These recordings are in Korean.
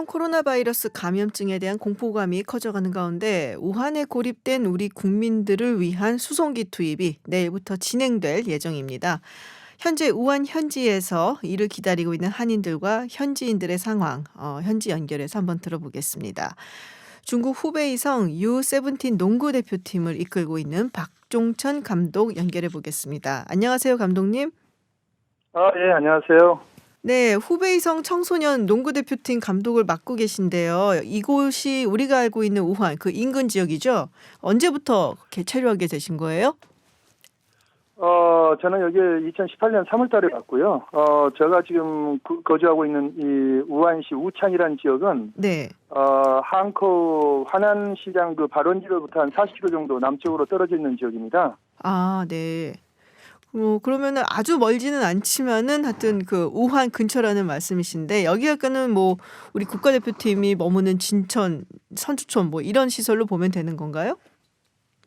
신종 코로나 바이러스 감염증에 대한 공포감이 커져가는 가운데 우한에 고립된 우리 국민들을 위한 수송기 투입이 내일부터 진행될 예정입니다. 현재 우한 현지에서 이를 기다리고 있는 한인들과 현지인들의 상황, 현지 연결해서 한번 들어보겠습니다. 중국 후베이성 U17 농구 대표팀을 이끌고 있는 박종천 감독 연결해 보겠습니다. 안녕하세요, 감독님. 예, 안녕하세요. 네, 후베이성 청소년 농구 대표팀 감독을 맡고 계신데요. 이곳이 우리가 알고 있는 우한 그 인근 지역이죠? 언제부터 체류하게 되신 거예요? 저는 여기 2018년 3월 달에 왔고요. 제가 지금 거주하고 있는 이 우한시 우창이라는 지역은 네. 한커 화난시장 그 발원지로부터 한 40km 정도 남쪽으로 떨어져 있는 지역입니다. 아, 네. 그러면은 아주 멀지는 않지만은 하여튼 그 우한 근처라는 말씀이신데 여기가 뭐 우리 국가대표팀이 머무는 진천, 선주촌 뭐 이런 시설로 보면 되는 건가요?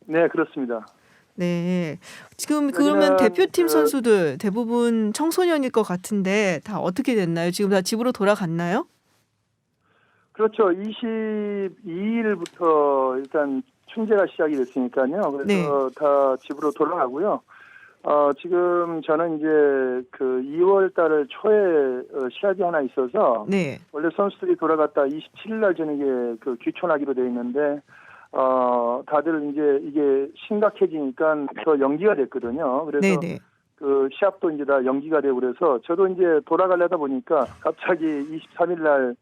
네, 그렇습니다. 네. 지금 그러면 대표팀 선수들 대부분 청소년일 것 같은데 다 어떻게 됐나요? 지금 다 집으로 돌아갔나요? 그렇죠. 22일부터 일단 춘제가 시작이 됐으니까요. 그래서 네. 다 집으로 돌아가고요. 지금 저는 이제 그 2월 달 초에 시합이 하나 있어서 네. 원래 선수들이 돌아갔다 27일 날 저녁에 그 귀촌하기로 돼 있는데 다들 이제 이게 심각해지니까 더 연기가 됐거든요. 그래서 네네. 그 시합도 이제 다 연기가 되고 그래서 저도 이제 돌아가려다 보니까 갑자기 23일 날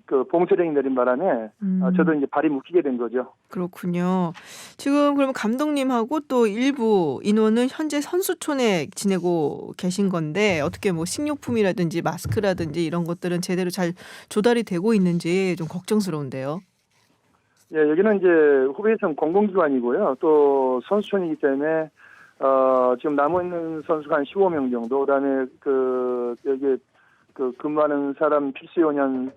그 봉쇄령이 내린 바람에 저도 이제 발이 묶이게 된 거죠. 그렇군요. 지금 그러면 감독님하고 또 일부 인원은 현재 선수촌에 지내고 계신 건데 어떻게 뭐 식료품이라든지 마스크라든지 이런 것들은 제대로 잘 조달이 되고 있는지 좀 걱정스러운데요. 예, 여기는 이제 후베이성 공공기관이고요. 또 선수촌이기 때문에 지금 남아 있는 선수가 한 15명 정도. 그다음에 여기 근무하는 사람 필수 요원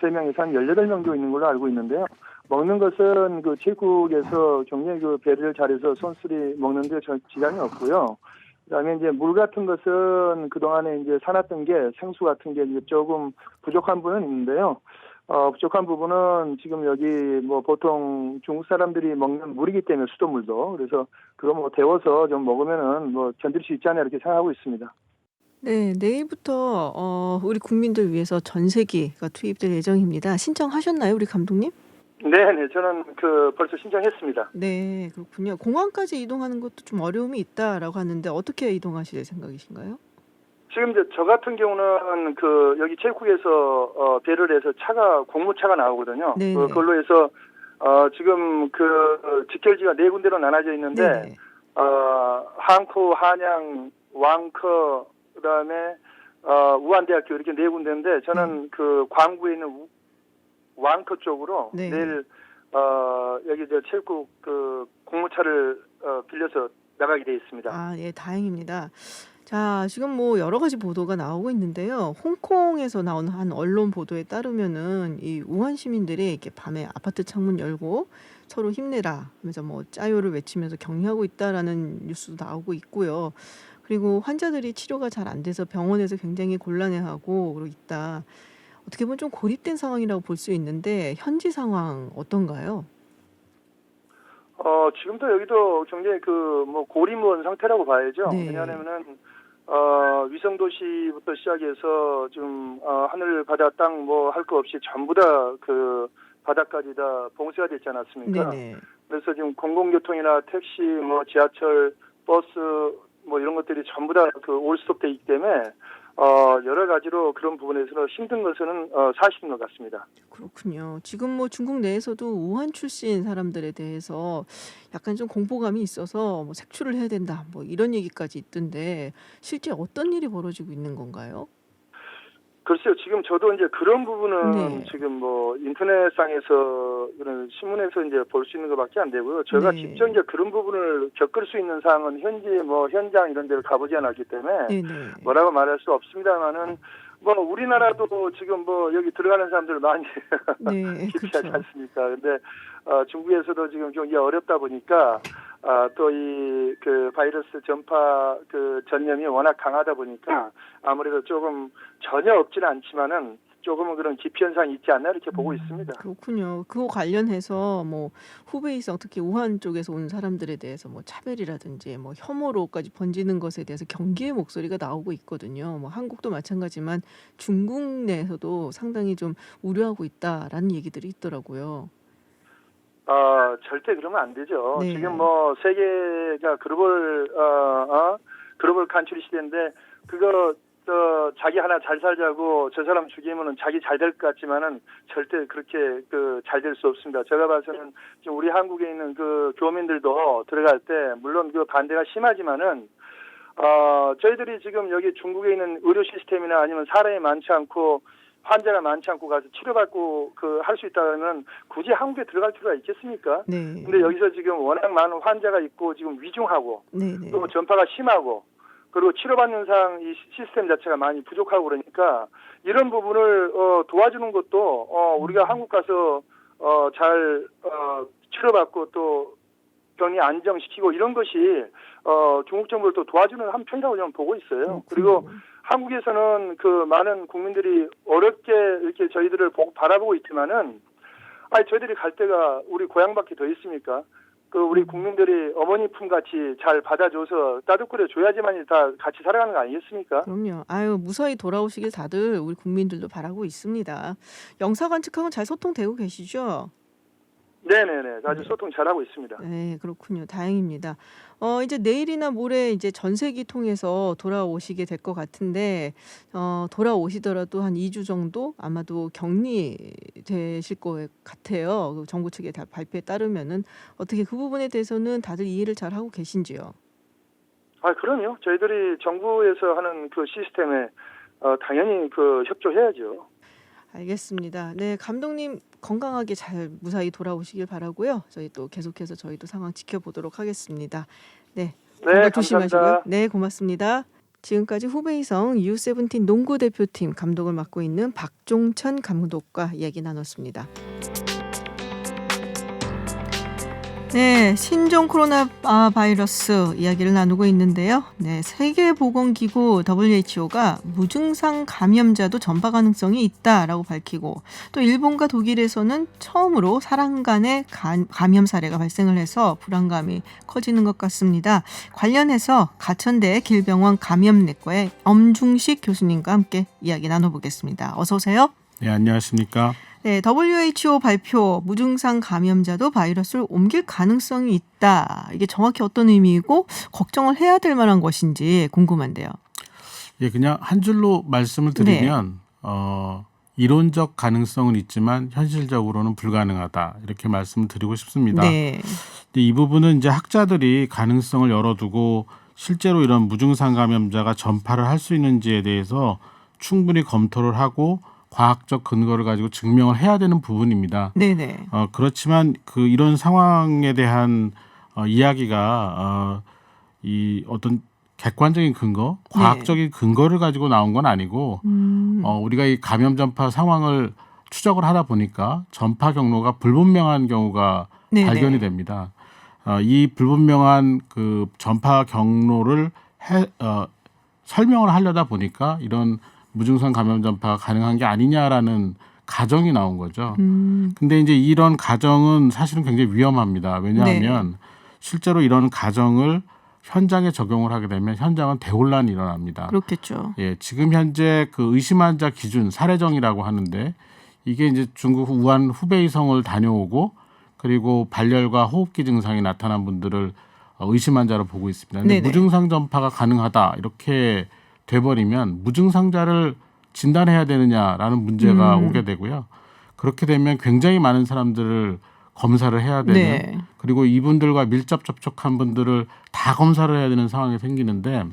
3명에서 한 18명 정도 있는 걸로 알고 있는데요. 먹는 것은 그 체육국에서 굉장히 그 배려를 잘해서 선수들이 먹는데 지장이 없고요. 그다음에 이제 물 같은 것은 그동안에 이제 사놨던 게 생수 같은 게 이제 조금 부족한 부분은 있는데요. 부족한 부분은 지금 여기 뭐 보통 중국 사람들이 먹는 물이기 때문에 수돗물도 그래서 그거 뭐 데워서 좀 먹으면은 뭐 견딜 수 있지 않나 이렇게 생각하고 있습니다. 네, 내일부터 우리 국민들 위해서 전세기가 투입될 예정입니다. 신청하셨나요, 우리 감독님? 네, 저는 벌써 신청했습니다. 네, 그렇군요. 공항까지 이동하는 것도 좀 어려움이 있다라고 하는데 어떻게 이동하실 생각이신가요? 지금 이제 저 같은 경우는 여기 체육국에서 배를 해서 공무차가 나오거든요. 네. 그걸로 해서 지금 직결지가 4군데로 나눠져 있는데 네네. 한커, 한양, 왕커 그다음에 우한대학교 이렇게 4군데인데 저는 그 광구에 있는 왕커 쪽으로 네. 내일 여기 저 체육국 공무차를 빌려서 나가게 돼 있습니다. 아, 예, 다행입니다. 자, 지금 뭐 여러 가지 보도가 나오고 있는데요. 홍콩에서 나온 한 언론 보도에 따르면은 이 우한 시민들이 이렇게 밤에 아파트 창문 열고 서로 힘내라 하면서 뭐 짜요를 외치면서 격려하고 있다라는 뉴스도 나오고 있고요. 그리고 환자들이 치료가 잘 안 돼서 병원에서 굉장히 곤란해하고 그러고 있다. 어떻게 보면 좀 고립된 상황이라고 볼 수 있는데 현지 상황 어떤가요? 지금도 여기도 굉장히 뭐 고립원 상태라고 봐야죠. 네. 왜냐하면은 위성 도시부터 시작해서 좀 하늘 바다 땅 뭐 할 거 없이 전부 다 바다까지 다 봉쇄가 됐지 않았습니까? 네네. 그래서 지금 공공교통이나 택시 뭐 지하철 버스 뭐 이런 것들이 전부 다 올스톱돼 있기 때문에 여러 가지로 그런 부분에서 힘든 것은 사실인 것 같습니다. 그렇군요. 지금 뭐 중국 내에서도 우한 출신 사람들에 대해서 약간 좀 공포감이 있어서 뭐 색출을 해야 된다 뭐 이런 얘기까지 있던데 실제 어떤 일이 벌어지고 있는 건가요? 글쎄요, 지금 저도 이제 그런 부분은 네. 지금 뭐 인터넷상에서 그런 신문에서 이제 볼 수 있는 것밖에 안 되고요. 제가 네. 직접 이제 그런 부분을 겪을 수 있는 사항은 현지 뭐 현장 이런 데를 가보지 않았기 때문에 네네. 뭐라고 말할 수 없습니다만은 뭐 우리나라도 지금 뭐 여기 들어가는 사람들 많이 네, 기피하지 그렇죠. 않습니까? 근데 중국에서도 지금 굉장히 어렵다 보니까 또 이 바이러스 전파 전염이 워낙 강하다 보니까 아무래도 조금 전혀 없지는 않지만은 조금은 그런 기피 현상이 있지 않나 이렇게 보고 있습니다. 그렇군요. 그거 관련해서 뭐 후베이성 특히 우한 쪽에서 온 사람들에 대해서 뭐 차별이라든지 뭐 혐오로까지 번지는 것에 대해서 경계의 목소리가 나오고 있거든요. 뭐 한국도 마찬가지지만 중국 내에서도 상당히 좀 우려하고 있다라는 얘기들이 있더라고요. 절대 그러면 안 되죠. 네. 지금 뭐 세계가 글로벌 간추리 시대인데 그거 자기 하나 잘 살자고 저 사람 죽이면은 자기 잘 될 것 같지만은 절대 그렇게 잘 될 수 없습니다. 제가 봐서는 지금 우리 한국에 있는 그 교민들도 들어갈 때 물론 그 반대가 심하지만은 저희들이 지금 여기 중국에 있는 의료 시스템이나 아니면 사람이 많지 않고 환자가 많지 않고 가서 치료받고 할 수 있다면 굳이 한국에 들어갈 필요가 있겠습니까? 네. 근데 여기서 지금 워낙 많은 환자가 있고 지금 위중하고 네. 또 전파가 심하고 그리고 치료받는 상 이 시스템 자체가 많이 부족하고 그러니까 이런 부분을 도와주는 것도 우리가 한국 가서 잘 치료받고 또 격리 안정시키고 이런 것이 중국 정부를 또 도와주는 한 편이라고 저는 보고 있어요. 그리고 한국에서는 그 많은 국민들이 어렵게 이렇게 저희들을 바라보고 있지만은 저희들이 갈 데가 우리 고향밖에 더 있습니까? 우리 국민들이 어머니 품 같이 잘 받아줘서 따뜻거려 줘야지만 다 같이 살아가는 거 아니겠습니까? 그럼요. 아유, 무사히 돌아오시길 다들 우리 국민들도 바라고 있습니다. 영사관 측하고는 잘 소통되고 계시죠? 네네네. 아주 소통 잘하고 있습니다. 네, 그렇군요. 다행입니다. 이제 내일이나 모레 이제 전세기 통해서 돌아오시게 될 것 같은데, 돌아오시더라도 한 2주 정도 아마도 격리되실 것 같아요. 그 정부 측의 발표에 따르면은 어떻게 그 부분에 대해서는 다들 이해를 잘 하고 계신지요? 그럼요. 저희들이 정부에서 하는 그 시스템에 당연히 협조해야죠. 알겠습니다. 네, 감독님 건강하게 잘 무사히 돌아오시길 바라고요. 저희 또 계속해서 저희도 상황 지켜보도록 하겠습니다. 네, 건강 조심하시고요. 감사합니다. 네, 고맙습니다. 지금까지 후베이성 U17 농구 대표팀 감독을 맡고 있는 박종천 감독과 이야기 나눴습니다. 네, 신종 코로나 바이러스 이야기를 나누고 있는데요. 네, 세계보건기구 WHO가 무증상 감염자도 전파 가능성이 있다라고 밝히고 또 일본과 독일에서는 처음으로 사람 간의 감염 사례가 발생을 해서 불안감이 커지는 것 같습니다. 관련해서 가천대 길병원 감염내과의 엄중식 교수님과 함께 이야기 나눠보겠습니다. 어서 오세요. 네, 안녕하십니까. 네, WHO 발표 무증상 감염자도 바이러스를 옮길 가능성이 있다. 이게 정확히 어떤 의미이고 걱정을 해야 될 만한 것인지 궁금한데요. 예, 그냥 한 줄로 말씀을 드리면 이론적 가능성은 있지만 현실적으로는 불가능하다. 이렇게 말씀을 드리고 싶습니다. 네. 이 부분은 이제 학자들이 가능성을 열어두고 실제로 이런 무증상 감염자가 전파를 할 수 있는지에 대해서 충분히 검토를 하고 과학적 근거를 가지고 증명을 해야 되는 부분입니다. 네네. 그렇지만 이런 상황에 대한 이야기가 이 어떤 객관적인 근거, 과학적인 근거를 가지고 나온 건 아니고 우리가 이 감염 전파 상황을 추적을 하다 보니까 전파 경로가 불분명한 경우가 발견이 됩니다. 이 불분명한 그 전파 경로를 설명을 하려다 보니까 이런 무증상 감염 전파가 가능한 게 아니냐라는 가정이 나온 거죠. 근데 이제 이런 가정은 사실은 굉장히 위험합니다. 왜냐하면 실제로 이런 가정을 현장에 적용을 하게 되면 현장은 대혼란이 일어납니다. 그렇겠죠. 예, 지금 현재 그 의심 환자 기준 사례정이라고 하는데 이게 이제 중국 우한 후베이성을 다녀오고 그리고 발열과 호흡기 증상이 나타난 분들을 의심 환자로 보고 있습니다. 근데 무증상 전파가 가능하다 이렇게 돼버리면 무증상자를 진단해야 되느냐라는 문제가 오게 되고요. 그렇게 되면 굉장히 많은 사람들을 검사를 해야 되는 그리고 이분들과 밀접 접촉한 분들을 다 검사를 해야 되는 상황이 생기는데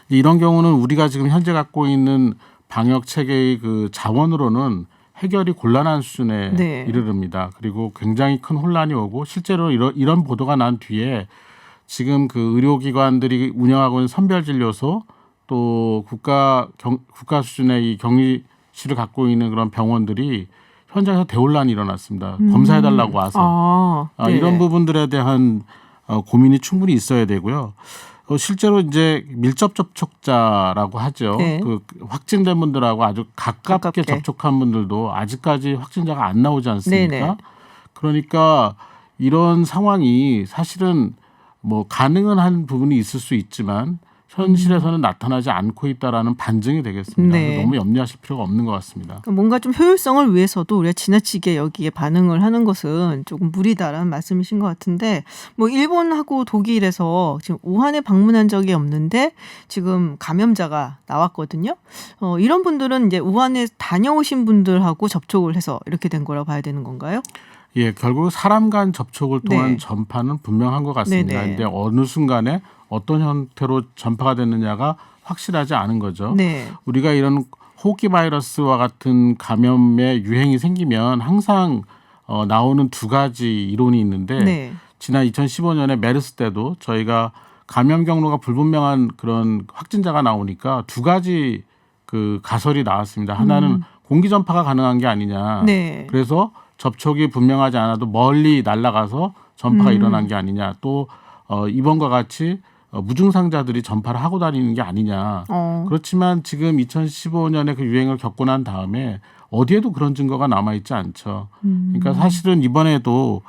이런 경우는 우리가 지금 현재 갖고 있는 방역 체계의 그 자원으로는 해결이 곤란한 수준에 이르릅니다. 그리고 굉장히 큰 혼란이 오고 실제로 이런 보도가 난 뒤에 지금 그 의료기관들이 운영하고 있는 선별진료소 또 국가 수준의 이 격리실을 갖고 있는 그런 병원들이 현장에서 대혼란이 일어났습니다. 검사해달라고 와서 이런 부분들에 대한 고민이 충분히 있어야 되고요. 실제로 이제 밀접 접촉자라고 하죠. 네. 그 확진된 분들하고 아주 가깝게 접촉한 분들도 아직까지 확진자가 안 나오지 않습니까? 네네. 그러니까 이런 상황이 사실은 뭐 가능은 한 부분이 있을 수 있지만 현실에서는 나타나지 않고 있다라는 반증이 되겠습니다. 네. 너무 염려하실 필요가 없는 것 같습니다. 뭔가 좀 효율성을 위해서도 우리가 지나치게 여기에 반응을 하는 것은 조금 무리다라는 말씀이신 것 같은데 뭐 일본하고 독일에서 지금 우한에 방문한 적이 없는데 지금 감염자가 나왔거든요. 이런 분들은 이제 우한에 다녀오신 분들하고 접촉을 해서 이렇게 된 거라고 봐야 되는 건가요? 예, 결국 사람 간 접촉을 통한 네. 전파는 분명한 것 같습니다. 네네. 그런데 어느 순간에 어떤 형태로 전파가 됐느냐가 확실하지 않은 거죠. 네. 우리가 이런 호흡기 바이러스와 같은 감염의 유행이 생기면 항상 나오는 두 가지 이론이 있는데 네. 지난 2015년에 메르스 때도 저희가 감염 경로가 불분명한 그런 확진자가 나오니까 두 가지 그 가설이 나왔습니다. 하나는 공기 전파가 가능한 게 아니냐. 네. 그래서 접촉이 분명하지 않아도 멀리 날아가서 전파가 일어난 게 아니냐. 또 이번과 같이 무증상자들이 전파를 하고 다니는 게 아니냐. 그렇지만 지금 2015년에 그 유행을 겪고 난 다음에 어디에도 그런 증거가 남아있지 않죠. 그러니까 사실은 이번에도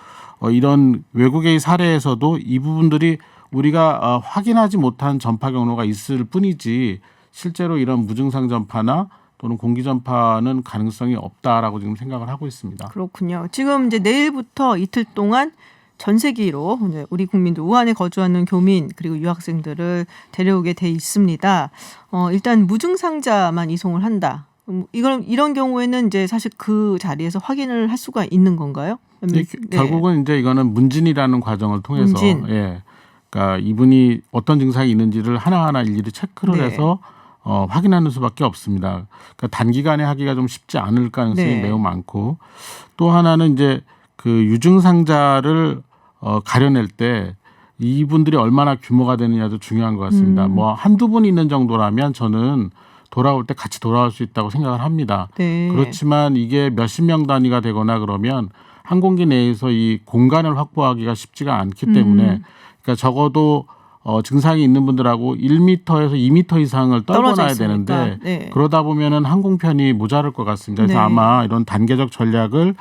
이런 외국의 사례에서도 이 부분들이 우리가 확인하지 못한 전파 경로가 있을 뿐이지 실제로 이런 무증상 전파나 또는 공기 전파는 가능성이 없다라고 지금 생각을 하고 있습니다. 그렇군요. 지금 이제 내일부터 이틀 동안 전 세계로 이제 우리 국민들 우한에 거주하는 교민 그리고 유학생들을 데려오게 돼 있습니다. 일단 무증상자만 이송을 한다. 이런 경우에는 이제 사실 그 자리에서 확인을 할 수가 있는 건가요? 네. 결국은 이제 이거는 문진이라는 과정을 통해서 문진. 예. 그러니까 이분이 어떤 증상이 있는지를 하나하나 일일이 체크를 네. 해서 확인하는 수밖에 없습니다. 그러니까 단기간에 하기가 좀 쉽지 않을 가능성이 네. 매우 많고 또 하나는 이제 그 유증상자를 가려낼 때 이분들이 얼마나 규모가 되느냐도 중요한 것 같습니다. 뭐 한두 분 있는 정도라면 저는 돌아올 때 같이 돌아올 수 있다고 생각을 합니다. 네. 그렇지만 이게 몇십 명 단위가 되거나 그러면 항공기 내에서 이 공간을 확보하기가 쉽지가 않기 때문에 그러니까 적어도 증상이 있는 분들하고 1m에서 2m 이상을 떨궈놔야 되는데 네. 그러다 보면은 항공편이 모자랄 것 같습니다. 그래서 네. 아마 이런 단계적 전략을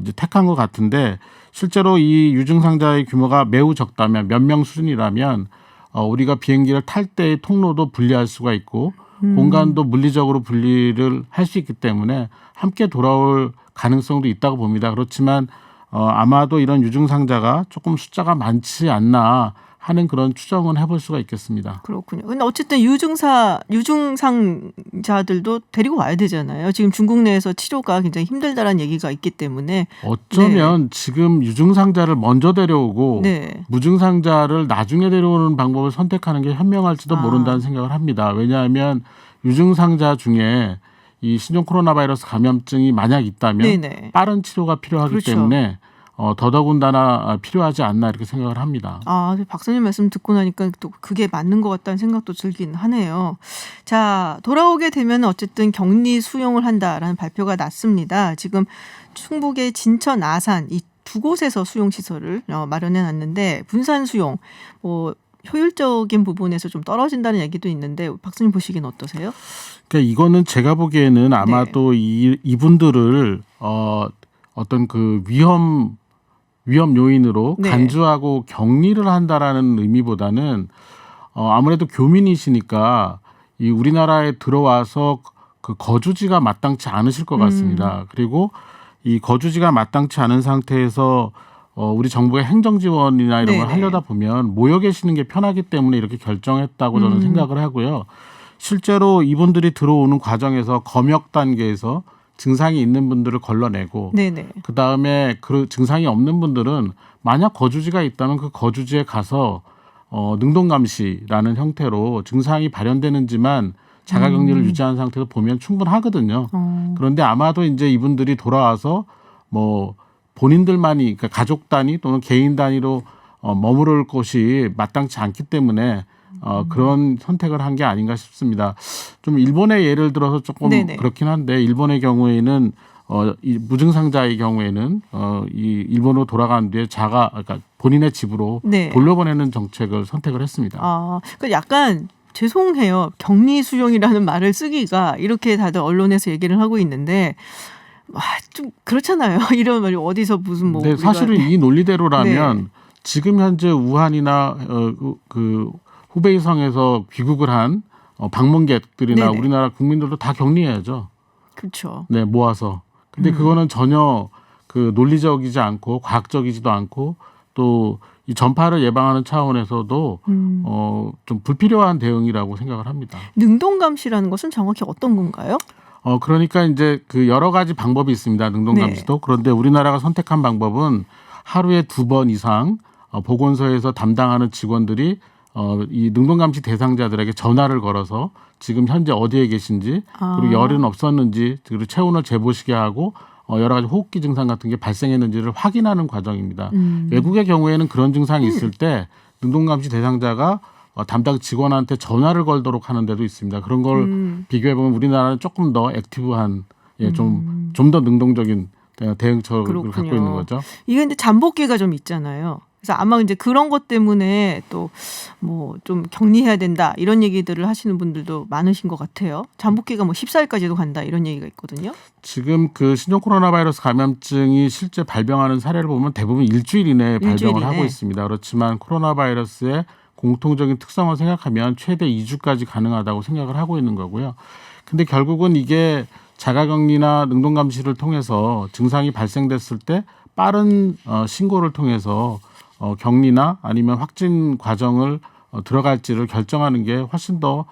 이제 택한 것 같은데 실제로 이 유증상자의 규모가 매우 적다면 몇 명 수준이라면 우리가 비행기를 탈 때의 통로도 분리할 수가 있고 공간도 물리적으로 분리를 할 수 있기 때문에 함께 돌아올 가능성도 있다고 봅니다. 그렇지만 아마도 이런 유증상자가 조금 숫자가 많지 않나 하는 그런 추정은 해볼 수가 있겠습니다. 그렇군요. 근데 어쨌든 유증상자들도 데리고 와야 되잖아요. 지금 중국 내에서 치료가 굉장히 힘들다라는 얘기가 있기 때문에 어쩌면 지금 유증상자를 먼저 데려오고 무증상자를 나중에 데려오는 방법을 선택하는 게 현명할지도 모른다는 생각을 합니다. 왜냐하면 유증상자 중에 이 신종 코로나 바이러스 감염증이 만약 있다면 빠른 치료가 필요하기 때문에 더더군다나 필요하지 않나 이렇게 생각을 합니다. 박사님 말씀 듣고 나니까 또 그게 맞는 것 같다는 생각도 들긴 하네요. 자, 돌아오게 되면 어쨌든 격리 수용을 한다라는 발표가 났습니다. 지금 충북의 진천, 아산 이 두 곳에서 수용 시설을 마련해 놨는데 분산 수용 효율적인 부분에서 좀 떨어진다는 얘기도 있는데 박사님 보시기엔 어떠세요? 그러니까 이거는 제가 보기에는 아마도 이분들을 어떤 그 위험 요인으로 간주하고 격리를 한다라는 의미보다는 아무래도 교민이시니까 이 우리나라에 들어와서 그 거주지가 마땅치 않으실 것 같습니다. 그리고 이 거주지가 마땅치 않은 상태에서 우리 정부의 행정 지원이나 이런 걸 하려다 보면 모여 계시는 게 편하기 때문에 이렇게 결정했다고 저는 생각을 하고요. 실제로 이분들이 들어오는 과정에서 검역 단계에서 증상이 있는 분들을 걸러내고 그다음에 그 증상이 없는 분들은 만약 거주지가 있다면 그 거주지에 가서 능동감시라는 형태로 증상이 발현되는지만 자가격리를 유지한 상태에서 보면 충분하거든요. 그런데 아마도 이제 이분들이 돌아와서 뭐 본인들만이 그러니까 가족 단위 또는 개인 단위로 머무를 곳이 마땅치 않기 때문에 그런 선택을 한 게 아닌가 싶습니다. 좀 일본의 예를 들어서 조금 그렇긴 한데 일본의 경우에는 이 무증상자의 경우에는 이 일본으로 돌아간 뒤에 그러니까 본인의 집으로 네. 돌려보내는 정책을 선택을 했습니다. 그러니까 약간 죄송해요. 격리 수용이라는 말을 쓰기가 이렇게 다들 언론에서 얘기를 하고 있는데 좀 그렇잖아요. 이런 말이 어디서 무슨 뭐. 네, 사실은 이 논리대로라면 네. 지금 현재 우한이나 그 후베이성에서 귀국을 한 방문객들이나 네네. 우리나라 국민들도 다 격리해야죠. 그렇죠. 네, 모아서. 근데 그거는 전혀 그 논리적이지 않고 과학적이지도 않고 또 이 전파를 예방하는 차원에서도 좀 불필요한 대응이라고 생각을 합니다. 능동감시라는 것은 정확히 어떤 건가요? 그러니까 이제 그 여러 가지 방법이 있습니다. 능동감시도. 네. 그런데 우리나라가 선택한 방법은 하루에 2번 이상 보건소에서 담당하는 직원들이 이 능동감시 대상자들에게 전화를 걸어서 지금 현재 어디에 계신지 그리고 열은 없었는지 그리고 체온을 재보시게 하고 여러 가지 호흡기 증상 같은 게 발생했는지를 확인하는 과정입니다. 외국의 경우에는 그런 증상이 있을 때 능동감시 대상자가 담당 직원한테 전화를 걸도록 하는 데도 있습니다. 그런 걸 비교해 보면 우리나라는 조금 더 액티브한 좀 더 능동적인 대응책을 그렇군요. 갖고 있는 거죠. 이게 근데 잠복기가 좀 있잖아요. 그래서 아마 이제 그런 것 때문에 또 뭐 좀 격리해야 된다 이런 얘기들을 하시는 분들도 많으신 것 같아요. 잠복기가 뭐 14일까지도 간다 이런 얘기가 있거든요. 지금 그 신종 코로나 바이러스 감염증이 실제 발병하는 사례를 보면 대부분 일주일 이내에 발병을 하고 있습니다. 그렇지만 코로나 바이러스의 공통적인 특성을 생각하면 최대 2주까지 가능하다고 생각을 하고 있는 거고요. 근데 결국은 이게 자가격리나 능동감시를 통해서 증상이 발생됐을 때 빠른 신고를 통해서 격리나 아니면 확진 과정을 들어갈지를 결정하는 게 훨씬 더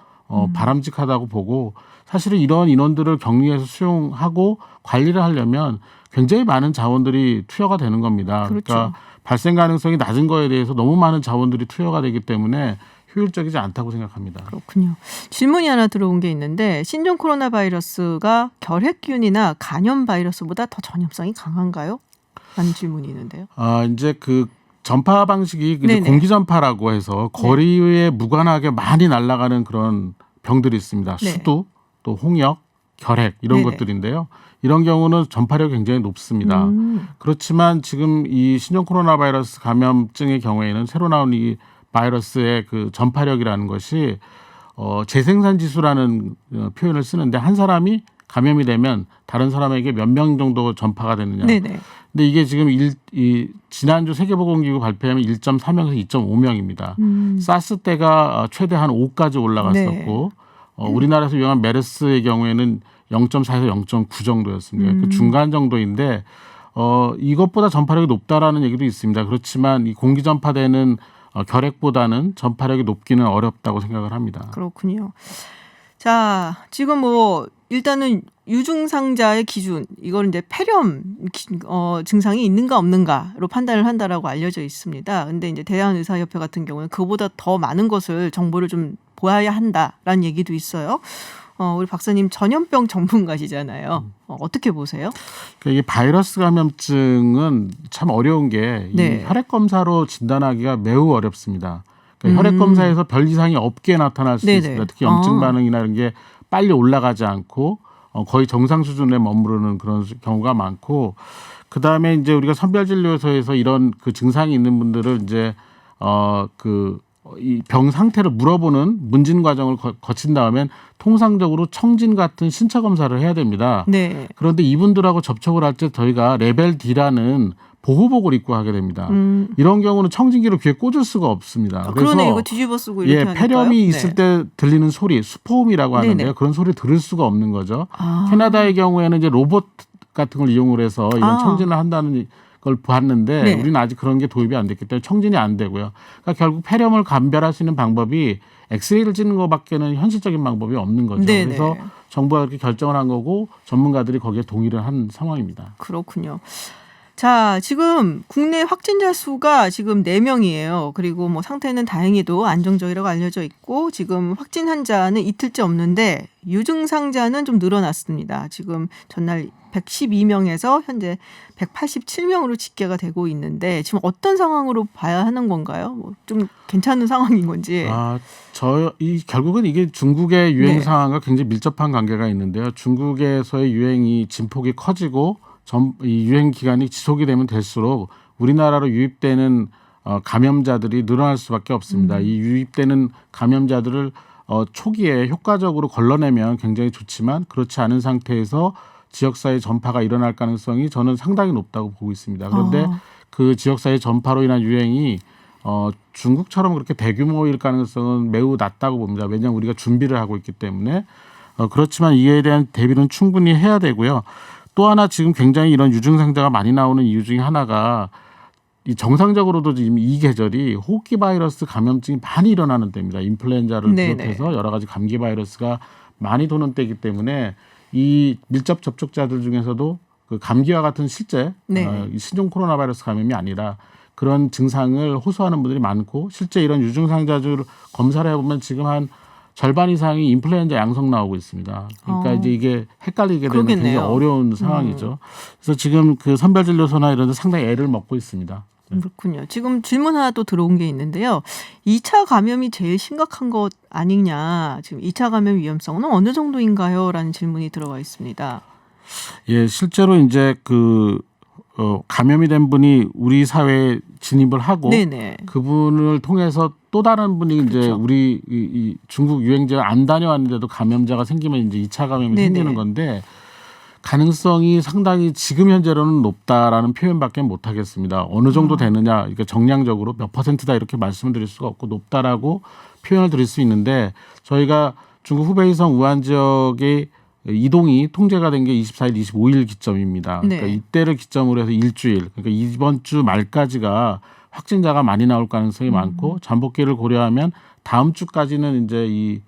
바람직하다고 보고 사실은 이런 인원들을 격리해서 수용하고 관리를 하려면 굉장히 많은 자원들이 투여가 되는 겁니다. 그렇죠. 그러니까 발생 가능성이 낮은 거에 대해서 너무 많은 자원들이 투여가 되기 때문에 효율적이지 않다고 생각합니다. 그렇군요. 질문이 하나 들어온 게 있는데 신종 코로나 바이러스가 결핵균이나 간염 바이러스보다 더 전염성이 강한가요? 라는 질문이 있는데요. 이제 그 전파 방식이 이제 네네. 공기 전파라고 해서 거리에 무관하게 많이 날아가는 그런 병들이 있습니다. 네. 수두, 또 홍역, 결핵 이런 네네. 것들인데요. 이런 경우는 전파력이 굉장히 높습니다. 그렇지만 지금 이 신종 코로나 바이러스 감염증의 경우에는 새로 나온 이 바이러스의 그 전파력이라는 것이 재생산 지수라는 표현을 쓰는데 한 사람이 감염이 되면 다른 사람에게 몇 명 정도 전파가 되느냐. 네네. 근데 이게 지금 지난주 세계보건기구 발표하면 1.3명에서 2.5명입니다. 사스 때가 최대 한 5까지 올라갔었고 우리나라에서 유행한 메르스의 경우에는 0.4에서 0.9 정도였습니다. 그 중간 정도인데 이것보다 전파력이 높다라는 얘기도 있습니다. 그렇지만 이 공기 전파되는 결핵보다는 전파력이 높기는 어렵다고 생각을 합니다. 그렇군요. 자, 지금 뭐 일단은 유증상자의 기준 이걸 이제 폐렴 증상이 있는가 없는가로 판단을 한다라고 알려져 있습니다. 근데 이제 대한의사협회 같은 경우는 그보다 더 많은 것을 정보를 좀 보아야 한다라는 얘기도 있어요. 우리 박사님 전염병 전문가시잖아요. 어떻게 보세요? 그러니까 이 바이러스 감염증은 참 어려운 게 이 네. 혈액 검사로 진단하기가 매우 어렵습니다. 그러니까 혈액 검사에서 별 이상이 없게 나타날 수 네네. 있습니다. 특히 염증 반응이나 이런 게 빨리 올라가지 않고 거의 정상 수준에 머무르는 그런 경우가 많고 그 다음에 이제 우리가 선별진료소에서 이런 그 증상이 있는 분들을 이제 이 병 상태를 물어보는 문진 과정을 거친 다음엔 통상적으로 청진 같은 신체 검사를 해야 됩니다. 네. 그런데 이분들하고 접촉을 할 때 저희가 레벨 D라는 보호복을 입고 하게 됩니다. 이런 경우는 청진기로 귀에 꽂을 수가 없습니다. 그러네. 이거 뒤집어 쓰고 이렇게 하니까요. 폐렴이 있을 때 들리는 소리, 수포음이라고 하는데요. 네네. 그런 소리 들을 수가 없는 거죠. 캐나다의 경우에는 이제 로봇 같은 걸 이용을 해서 이런 청진을 한다는 걸 봤는데 네. 우리는 아직 그런 게 도입이 안 됐기 때문에 청진이 안 되고요. 그러니까 결국 폐렴을 감별할 수 있는 방법이 엑스레이를 찍는 것밖에는 현실적인 방법이 없는 거죠. 네네. 그래서 정부가 이렇게 결정을 한 거고 전문가들이 거기에 동의를 한 상황입니다. 그렇군요. 자, 지금 국내 확진자 수가 지금 4명이에요. 그리고 뭐 상태는 다행히도 안정적이라고 알려져 있고 지금 확진 환자는 이틀째 없는데 유증상자는 좀 늘어났습니다. 지금 전날 112명에서 현재 187명으로 집계가 되고 있는데 지금 어떤 상황으로 봐야 하는 건가요? 뭐 좀 괜찮은 상황인 건지. 결국은 이게 중국의 유행 네. 상황과 굉장히 밀접한 관계가 있는데요. 중국에서의 유행이 진폭이 커지고 이 유행 기간이 지속이 되면 될수록 우리나라로 유입되는 감염자들이 늘어날 수밖에 없습니다. 이 유입되는 감염자들을 초기에 효과적으로 걸러내면 굉장히 좋지만 그렇지 않은 상태에서 지역사회 전파가 일어날 가능성이 저는 상당히 높다고 보고 있습니다. 그런데 그 지역사회 전파로 인한 유행이 중국처럼 그렇게 대규모일 가능성은 매우 낮다고 봅니다. 왜냐하면 우리가 준비를 하고 있기 때문에 그렇지만 이에 대한 대비는 충분히 해야 되고요. 또 하나 지금 굉장히 이런 유증상자가 많이 나오는 이유 중에 하나가 이 정상적으로도 지금 이 계절이 호흡기 바이러스 감염증이 많이 일어나는 때입니다. 인플루엔자를 네네. 비롯해서 여러 가지 감기 바이러스가 많이 도는 때이기 때문에 이 밀접 접촉자들 중에서도 그 감기와 같은 실제 네. 신종 코로나 바이러스 감염이 아니라 그런 증상을 호소하는 분들이 많고 실제 이런 유증상자들 검사를 해보면 지금 한 절반 이상이 인플루엔자 양성 나오고 있습니다. 그러니까 이제 이게 헷갈리게 되는 굉장히 그러겠네요. 어려운 상황이죠. 그래서 지금 그 선별진료소나 이런 데 상당히 애를 먹고 있습니다. 그렇군요. 지금 질문 하나 또 들어온 게 있는데요. 2차 감염이 제일 심각한 것 아니냐. 지금 2차 감염 위험성은 어느 정도인가요? 라는 질문이 들어와 있습니다. 예, 실제로 이제 감염이 된 분이 우리 사회에 진입을 하고 네네. 그분을 통해서 또 다른 분이 이제 그렇죠. 우리 이 중국 유행지가 안 다녀왔는데도 감염자가 생기면 이제 2차 감염이 네네. 생기는 건데 가능성이 상당히 지금 현재로는 높다라는 표현밖에 못 하겠습니다. 어느 정도 되느냐, 그러니까 정량적으로 몇 %다 이렇게 말씀을 드릴 수가 없고 높다라고 표현을 드릴 수 있는데 저희가 중국 후베이성 우한 지역의 이동이 통제가 된 게 24일, 25일 기점입니다. 그러니까 네. 이때를 기점으로 해서 일주일, 그러니까 이번 주 말까지가 확진자가 많이 나올 가능성이 많고 잠복기를 고려하면 다음 주까지는 이제 이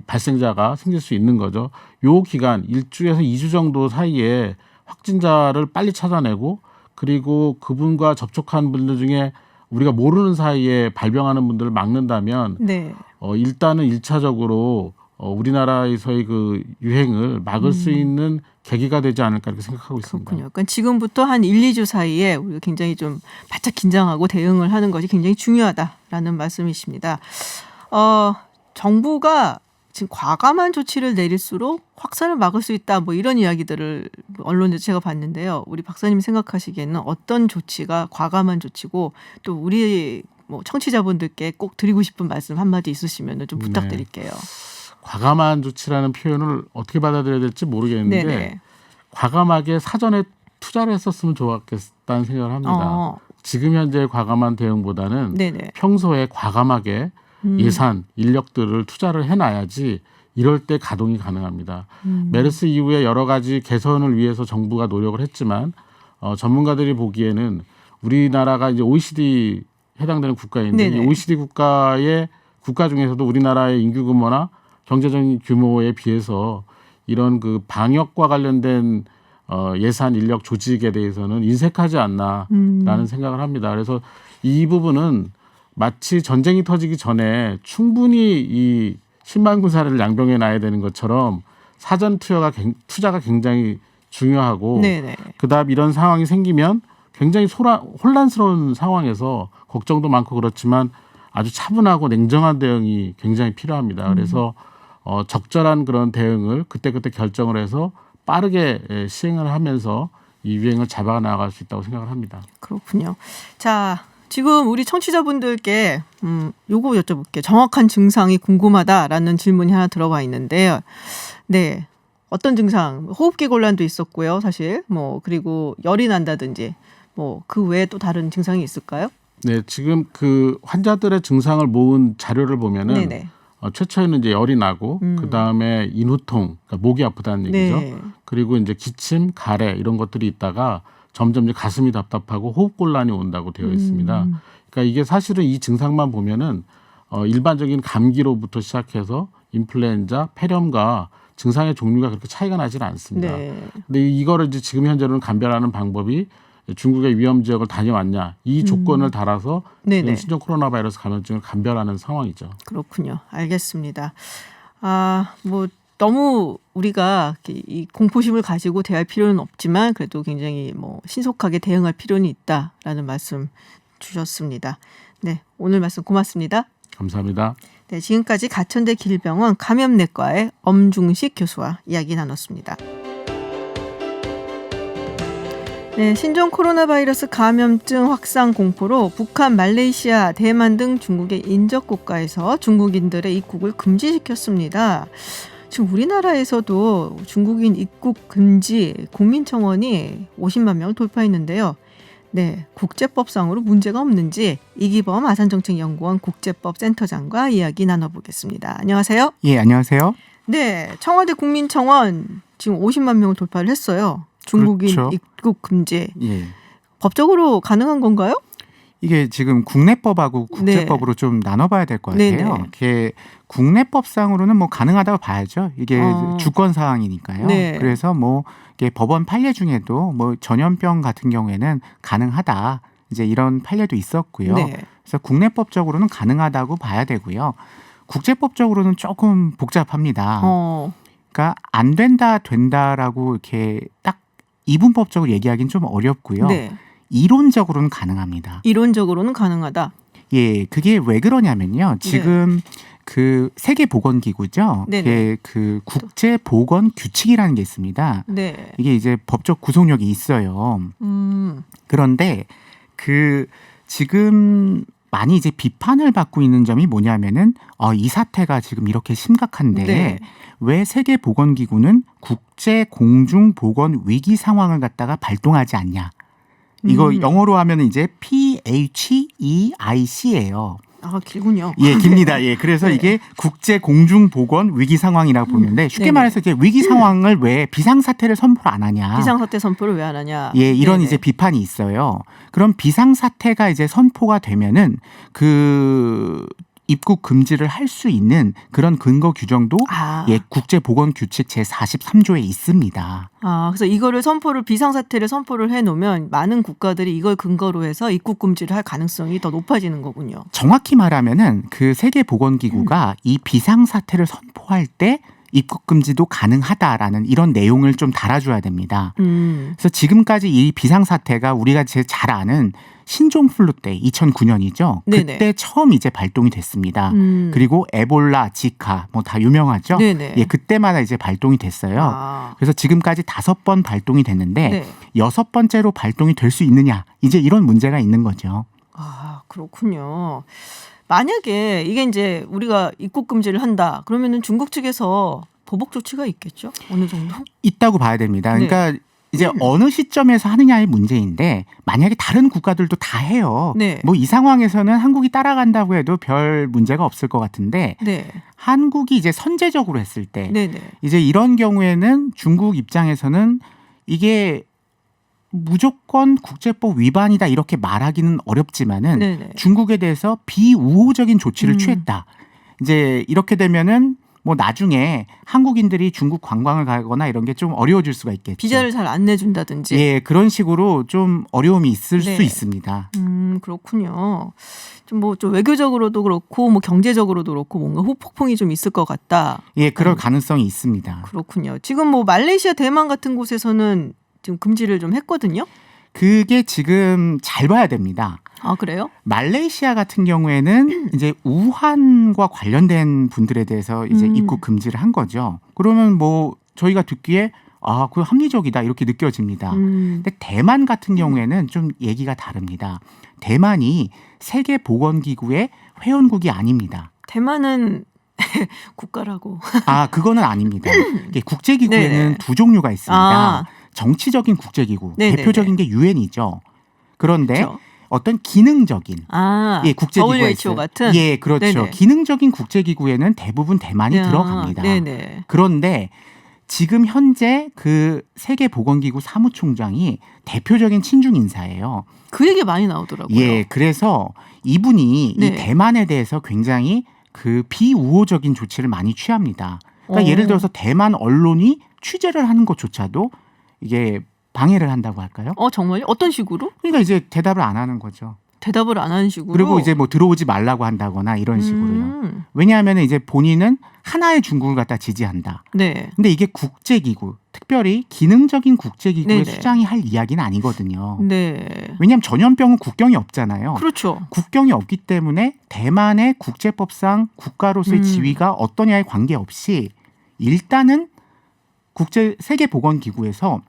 발생자가 생길 수 있는 거죠. 요 기간 1주에서 2주 정도 사이에 확진자를 빨리 찾아내고 그리고 그분과 접촉한 분들 중에 우리가 모르는 사이에 발병하는 분들을 막는다면 네. 일단은 1차적으로 우리나라에서의 그 유행을 막을 수 있는 계기가 되지 않을까 이렇게 생각하고 있습니다. 그렇군요. 그러니까 지금부터 한 1, 2주 사이에 우리가 굉장히 좀 바짝 긴장하고 대응을 하는 것이 굉장히 중요하다라는 말씀이십니다. 정부가 지금 과감한 조치를 내릴수록 확산을 막을 수 있다 뭐 이런 이야기들을 언론에서 제가 봤는데요. 우리 박사님 생각하시기에는 어떤 조치가 과감한 조치고 또 우리 뭐 청취자분들께 꼭 드리고 싶은 말씀 한마디 있으시면 좀 부탁드릴게요. 과감한 조치라는 표현을 어떻게 받아들여야 될지 모르겠는데 네네. 과감하게 사전에 투자를 했었으면 좋았겠다는 생각을 합니다. 지금 현재 과감한 대응보다는 네네. 평소에 과감하게 예산, 인력들을 투자를 해놔야지 이럴 때 가동이 가능합니다. 메르스 이후에 여러 가지 개선을 위해서 정부가 노력을 했지만 전문가들이 보기에는 우리나라가 이제 OECD 해당되는 국가인데 네네. 이 OECD 국가 중에서도 우리나라의 인구 규모나 경제적인 규모에 비해서 이런 그 방역과 관련된 예산, 인력, 조직에 대해서는 인색하지 않나라는 생각을 합니다. 그래서 이 부분은 마치 전쟁이 터지기 전에 충분히 이 10만 군사를 양병해 놔야 되는 것처럼 사전 투자가 굉장히 중요하고 네네. 그다음 이런 상황이 생기면 굉장히 혼란스러운 상황에서 걱정도 많고 그렇지만 아주 차분하고 냉정한 대응이 굉장히 필요합니다. 그래서 적절한 그런 대응을 그때그때 결정을 해서 빠르게 시행을 하면서 이 유행을 잡아나갈 수 있다고 생각을 합니다. 그렇군요. 자, 지금 우리 청취자분들께 요거 여쭤볼게요. 정확한 증상이 궁금하다라는 질문이 하나 들어와 있는데요. 네. 어떤 증상? 호흡기 곤란도 있었고요. 사실 뭐 그리고 열이 난다든지 뭐 그 외에 또 다른 증상이 있을까요? 네, 지금 그 환자들의 증상을 모은 자료를 보면은 네네. 최초에는 이제 열이 나고 그 다음에 인후통, 그러니까 목이 아프다는 얘기죠. 네. 그리고 이제 기침, 가래 이런 것들이 있다가 점점 이제 가슴이 답답하고 호흡곤란이 온다고 되어 있습니다. 그러니까 이게 사실은 이 증상만 보면은 일반적인 감기로부터 시작해서 인플루엔자, 폐렴과 증상의 종류가 그렇게 차이가 나지는 않습니다. 네. 근데 이거를 이제 지금 현재로는 감별하는 방법이 중국의 위험 지역을 다녀왔냐 이 조건을 달아서 네네. 지금 신종 코로나 바이러스 감염증을 감별하는 상황이죠. 그렇군요. 알겠습니다. 뭐 너무 우리가 이 공포심을 가지고 대할 필요는 없지만 그래도 굉장히 뭐 신속하게 대응할 필요는 있다라는 말씀 주셨습니다. 네, 오늘 말씀 고맙습니다. 감사합니다. 네, 지금까지 가천대 길병원 감염내과의 엄중식 교수와 이야기 나눴습니다. 네, 신종 코로나 바이러스 감염증 확산 공포로 북한, 말레이시아, 대만 등 중국의 인접 국가에서 중국인들의 입국을 금지시켰습니다. 지금 우리나라에서도 중국인 입국 금지 국민청원이 50만 명을 돌파했는데요. 네, 국제법상으로 문제가 없는지 이기범 아산정책연구원 국제법센터장과 이야기 나눠보겠습니다. 안녕하세요. 예, 안녕하세요. 네, 청와대 국민청원 지금 50만 명을 돌파를 했어요. 중국인 그렇죠. 입국 금지. 예. 법적으로 가능한 건가요? 이게 지금 국내법하고 국제법으로 좀 나눠봐야 될 것 같아요. 네네. 이게 국내법상으로는 뭐 가능하다고 봐야죠. 이게 주권 사항이니까요. 네. 그래서 뭐 이게 법원 판례 중에도 뭐 전염병 같은 경우에는 가능하다. 이제 이런 판례도 있었고요. 네. 그래서 국내법적으로는 가능하다고 봐야 되고요. 국제법적으로는 조금 복잡합니다. 그러니까 안 된다, 된다라고 이렇게 딱 이분법적으로 얘기하기는 좀 어렵고요. 네. 이론적으로는 가능합니다. 이론적으로는 가능하다. 예, 그게 왜 그러냐면요. 지금 그 세계보건기구죠. 네네. 그게 그 국제보건 규칙이라는 게 있습니다. 네. 이게 이제 법적 구속력이 있어요. 그런데 그 지금 많이 이제 비판을 받고 있는 점이 뭐냐면은 이 사태가 지금 이렇게 심각한데 네. 왜 세계보건기구는 국제공중보건 위기 상황을 갖다가 발동하지 않냐? 이거 영어로 하면 이제 PHEIC예요. 길군요. 예, 깁니다. 예, 그래서 네. 이게 국제공중보건 위기 상황이라고 보는데 쉽게 네네. 말해서 이제 위기 상황을 왜 비상사태를 선포를 안 하냐? 비상사태 선포를 왜 안 하냐? 예, 이런 네네. 이제 비판이 있어요. 그럼 비상사태가 이제 선포가 되면은 그 입국 금지를 할 수 있는 그런 근거 규정도 예, 국제보건규칙 제43조에 있습니다. 그래서 이거를 비상사태를 선포를 해놓으면 많은 국가들이 이걸 근거로 해서 입국 금지를 할 가능성이 더 높아지는 거군요. 정확히 말하면은 그 세계보건기구가 이 비상사태를 선포할 때 입국 금지도 가능하다라는 이런 내용을 좀 달아줘야 됩니다. 그래서 지금까지 이 비상사태가 우리가 제일 잘 아는 신종플루 때 2009년이죠. 네네. 그때 처음 이제 발동이 됐습니다. 그리고 에볼라, 지카 뭐 다 유명하죠. 네네. 예, 그때마다 이제 발동이 됐어요. 그래서 지금까지 5번 발동이 됐는데 네. 6번째로 발동이 될 수 있느냐 이제 이런 문제가 있는 거죠. 그렇군요. 만약에 이게 이제 우리가 입국 금지를 한다 그러면은 중국 측에서 보복 조치가 있겠죠? 어느 정도? 있다고 봐야 됩니다. 네. 그러니까 이제 어느 시점에서 하느냐의 문제인데 만약에 다른 국가들도 다 해요. 네. 뭐 이 상황에서는 한국이 따라간다고 해도 별 문제가 없을 것 같은데 네. 한국이 이제 선제적으로 했을 때 네네. 이제 이런 경우에는 중국 입장에서는 이게 무조건 국제법 위반이다 이렇게 말하기는 어렵지만은 네네. 중국에 대해서 비우호적인 조치를 취했다. 이제 이렇게 되면은 뭐 나중에 한국인들이 중국 관광을 가거나 이런 게 좀 어려워질 수가 있겠죠. 비자를 잘 안 내준다든지. 예, 그런 식으로 좀 어려움이 있을 네. 수 있습니다. 그렇군요. 좀 외교적으로도 그렇고 뭐 경제적으로도 그렇고 뭔가 후폭풍이 좀 있을 것 같다. 예, 그럴 가능성이 있습니다. 그렇군요. 지금 뭐 말레이시아, 대만 같은 곳에서는 지금 금지를 좀 했거든요. 그게 지금 잘 봐야 됩니다. 그래요? 말레이시아 같은 경우에는 이제 우한과 관련된 분들에 대해서 이제 입국 금지를 한 거죠. 그러면 뭐 저희가 듣기에 그 합리적이다 이렇게 느껴집니다. 근데 대만 같은 경우에는 좀 얘기가 다릅니다. 대만이 세계보건기구의 회원국이 아닙니다. 대만은 국가라고. 그거는 아닙니다. 이게 국제기구에는 네네. 두 종류가 있습니다. 정치적인 국제기구, 네네네. 대표적인 게 유엔이죠. 그런데 그렇죠. 어떤 기능적인 국제기구가 WHO 있어요. 같은? 예, 그렇죠. 네네. 기능적인 국제기구에는 대부분 대만이 들어갑니다. 네네. 그런데 지금 현재 그 세계보건기구 사무총장이 대표적인 친중 인사예요. 그 얘기 많이 나오더라고요. 예, 그래서 이분이 네. 이 대만에 대해서 굉장히 그 비우호적인 조치를 많이 취합니다. 그러니까 예를 들어서 대만 언론이 취재를 하는 것조차도 이게 방해를 한다고 할까요? 정말요? 어떤 식으로? 그러니까 이제 대답을 안 하는 거죠. 대답을 안 하는 식으로. 그리고 이제 뭐 들어오지 말라고 한다거나 이런 식으로요. 왜냐하면 이제 본인은 하나의 중국을 갖다 지지한다. 네. 근데 이게 국제기구, 특별히 기능적인 국제기구의 네네. 수장이 할 이야기는 아니거든요. 네. 왜냐하면 전염병은 국경이 없잖아요. 그렇죠. 국경이 없기 때문에 대만의 국제법상 국가로서의 지위가 어떠냐에 관계없이 일단은 세계보건기구에서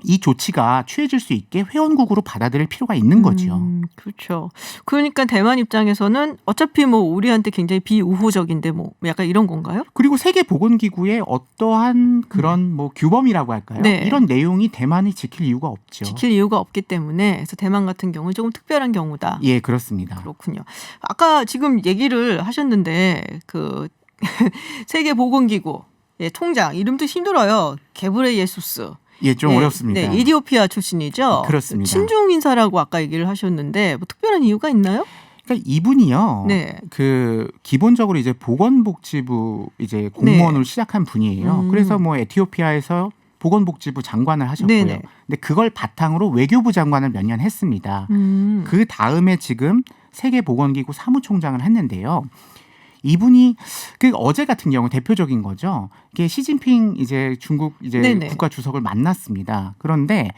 이 조치가 취해질 수 있게 회원국으로 받아들일 필요가 있는 거죠. 그렇죠. 그러니까 대만 입장에서는 어차피 뭐 우리한테 굉장히 비우호적인데 뭐 약간 이런 건가요? 그리고 세계보건기구의 어떠한 그런 뭐 규범이라고 할까요? 네. 이런 내용이 대만이 지킬 이유가 없죠. 지킬 이유가 없기 때문에 그래서 대만 같은 경우는 조금 특별한 경우다. 예, 그렇습니다. 그렇군요. 아까 지금 얘기를 하셨는데 그 세계보건기구 총장 이름도 힘들어요. 게브레예수스. 예, 좀 어렵습니다. 네, 이디오피아 출신이죠. 그렇습니다. 친중 인사라고 아까 얘기를 하셨는데 뭐 특별한 이유가 있나요? 그러니까 이분이요. 네. 그 기본적으로 이제 보건복지부 이제 공무원으로 시작한 분이에요. 그래서 뭐 에티오피아에서 보건복지부 장관을 하셨고요. 네네. 근데 그걸 바탕으로 외교부 장관을 몇 년 했습니다. 그 다음에 지금 세계보건기구 사무총장을 했는데요. 이분이 그 어제 같은 경우 대표적인 거죠. 이게 시진핑 이제 중국 이제 네네. 국가 주석을 만났습니다. 그런데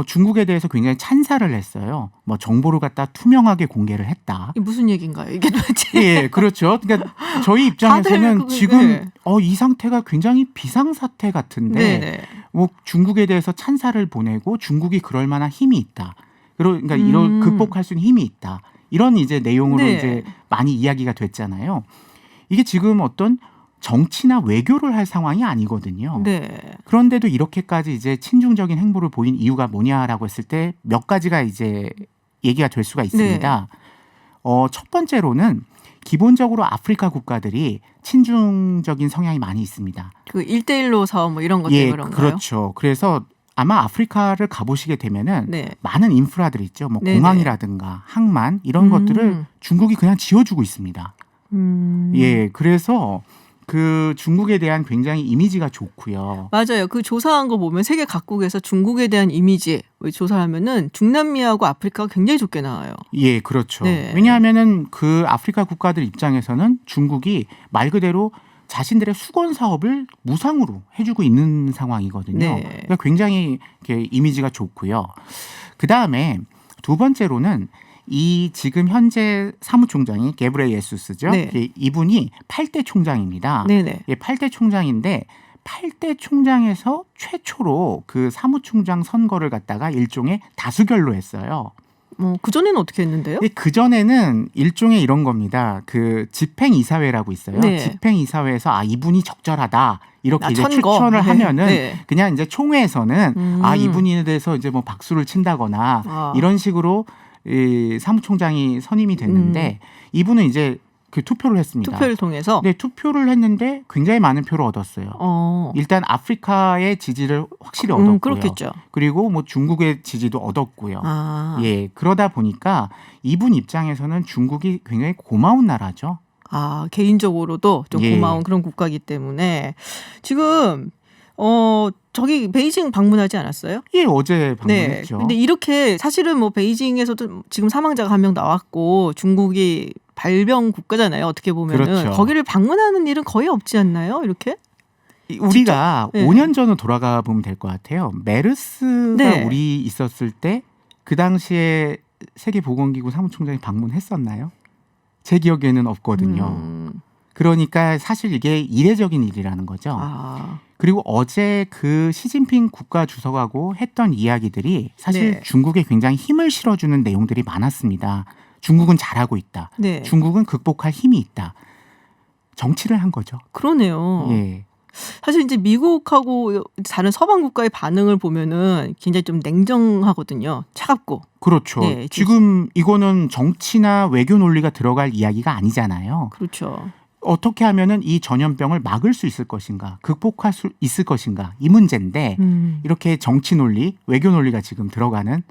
중국에 대해서 굉장히 찬사를 했어요. 뭐 정보를 갖다 투명하게 공개를 했다. 이게 무슨 얘기인가요? 이게 도대체? 예, 그렇죠. 그러니까 저희 입장에서는 지금 이 상태가 굉장히 비상사태 같은데 네네. 뭐 중국에 대해서 찬사를 보내고 중국이 그럴 만한 힘이 있다. 그러니까 이런 극복할 수 있는 힘이 있다. 이런 이제 내용으로 네. 이제 많이 이야기가 됐잖아요. 이게 지금 어떤 정치나 외교를 할 상황이 아니거든요. 네. 그런데도 이렇게까지 이제 친중적인 행보를 보인 이유가 뭐냐라고 했을 때 몇 가지가 이제 얘기가 될 수가 있습니다. 첫 번째로는 기본적으로 아프리카 국가들이 친중적인 성향이 많이 있습니다. 그 1대1로 사업 뭐 이런 것 때문에 그런가요? 그렇죠. 그래서 아마 아프리카를 가보시게 되면은 네. 많은 인프라들이 있죠. 뭐 네네. 공항이라든가 항만 이런 것들을 중국이 그냥 지어주고 있습니다. 예, 그래서 그 중국에 대한 굉장히 이미지가 좋고요. 맞아요. 그 조사한 거 보면 세계 각국에서 중국에 대한 이미지 조사를 하면은 중남미하고 아프리카가 굉장히 좋게 나와요. 예, 그렇죠. 네. 왜냐하면은 그 아프리카 국가들 입장에서는 중국이 말 그대로 자신들의 수건 사업을 무상으로 해주고 있는 상황이거든요. 네. 그러니까 굉장히 이렇게 이미지가 좋고요. 그 다음에 두 번째로는 이 지금 현재 사무총장이 게브레예수스죠. 네. 이분이 8대 총장입니다. 네네. 예, 8대 총장인데 8대 총장에서 최초로 그 사무총장 선거를 갖다가 일종의 다수결로 했어요. 그 전에는 어떻게 했는데요? 그 전에는 일종의 이런 겁니다. 그 집행이사회라고 있어요. 네. 집행이사회에서 이분이 적절하다 이렇게 이제 선거. 추천을 하면은 네. 그냥 이제 총회에서는 이분에 대해서 이제 뭐 박수를 친다거나 이런 식으로 이 사무총장이 선임이 됐는데 이분은 이제 그 투표를 했습니다. 투표를 통해서. 네, 투표를 했는데 굉장히 많은 표를 얻었어요. 일단 아프리카의 지지를 확실히 얻었고요. 그렇겠죠. 그리고 뭐 중국의 지지도 얻었고요. 예, 그러다 보니까 이분 입장에서는 중국이 굉장히 고마운 나라죠. 개인적으로도 좀 예. 고마운 그런 국가이기 때문에 지금 저기 베이징 방문하지 않았어요? 예, 어제 네. 방문했죠. 근데 이렇게 사실은 뭐 베이징에서도 지금 사망자가 한 명 나왔고 중국이 발병 국가잖아요. 어떻게 보면은 그렇죠. 거기를 방문하는 일은 거의 없지 않나요? 이렇게? 우리가 네. 5년 전으로 돌아가 보면 될 것 같아요. 메르스가 네. 우리 있었을 때 그 당시에 세계보건기구 사무총장이 방문했었나요? 제 기억에는 없거든요. 그러니까 사실 이게 이례적인 일이라는 거죠. 그리고 어제 그 시진핑 국가 주석하고 했던 이야기들이 사실 네. 중국에 굉장히 힘을 실어주는 내용들이 많았습니다. 중국은 잘하고 있다. 네. 중국은 극복할 힘이 있다. 정치를 한 거죠. 그러네요. 예. 사실 이제 미국하고 다른 서방 국가의 반응을 보면은 굉장히 좀 냉정하거든요. 차갑고. 그렇죠. 네, 지금 이거는 정치나 외교 논리가 들어갈 이야기가 아니잖아요. 그렇죠. 어떻게 하면은 이 전염병을 막을 수 있을 것인가, 극복할 수 있을 것인가 이 문제인데 이렇게 정치 논리, 외교 논리가 지금 들어가는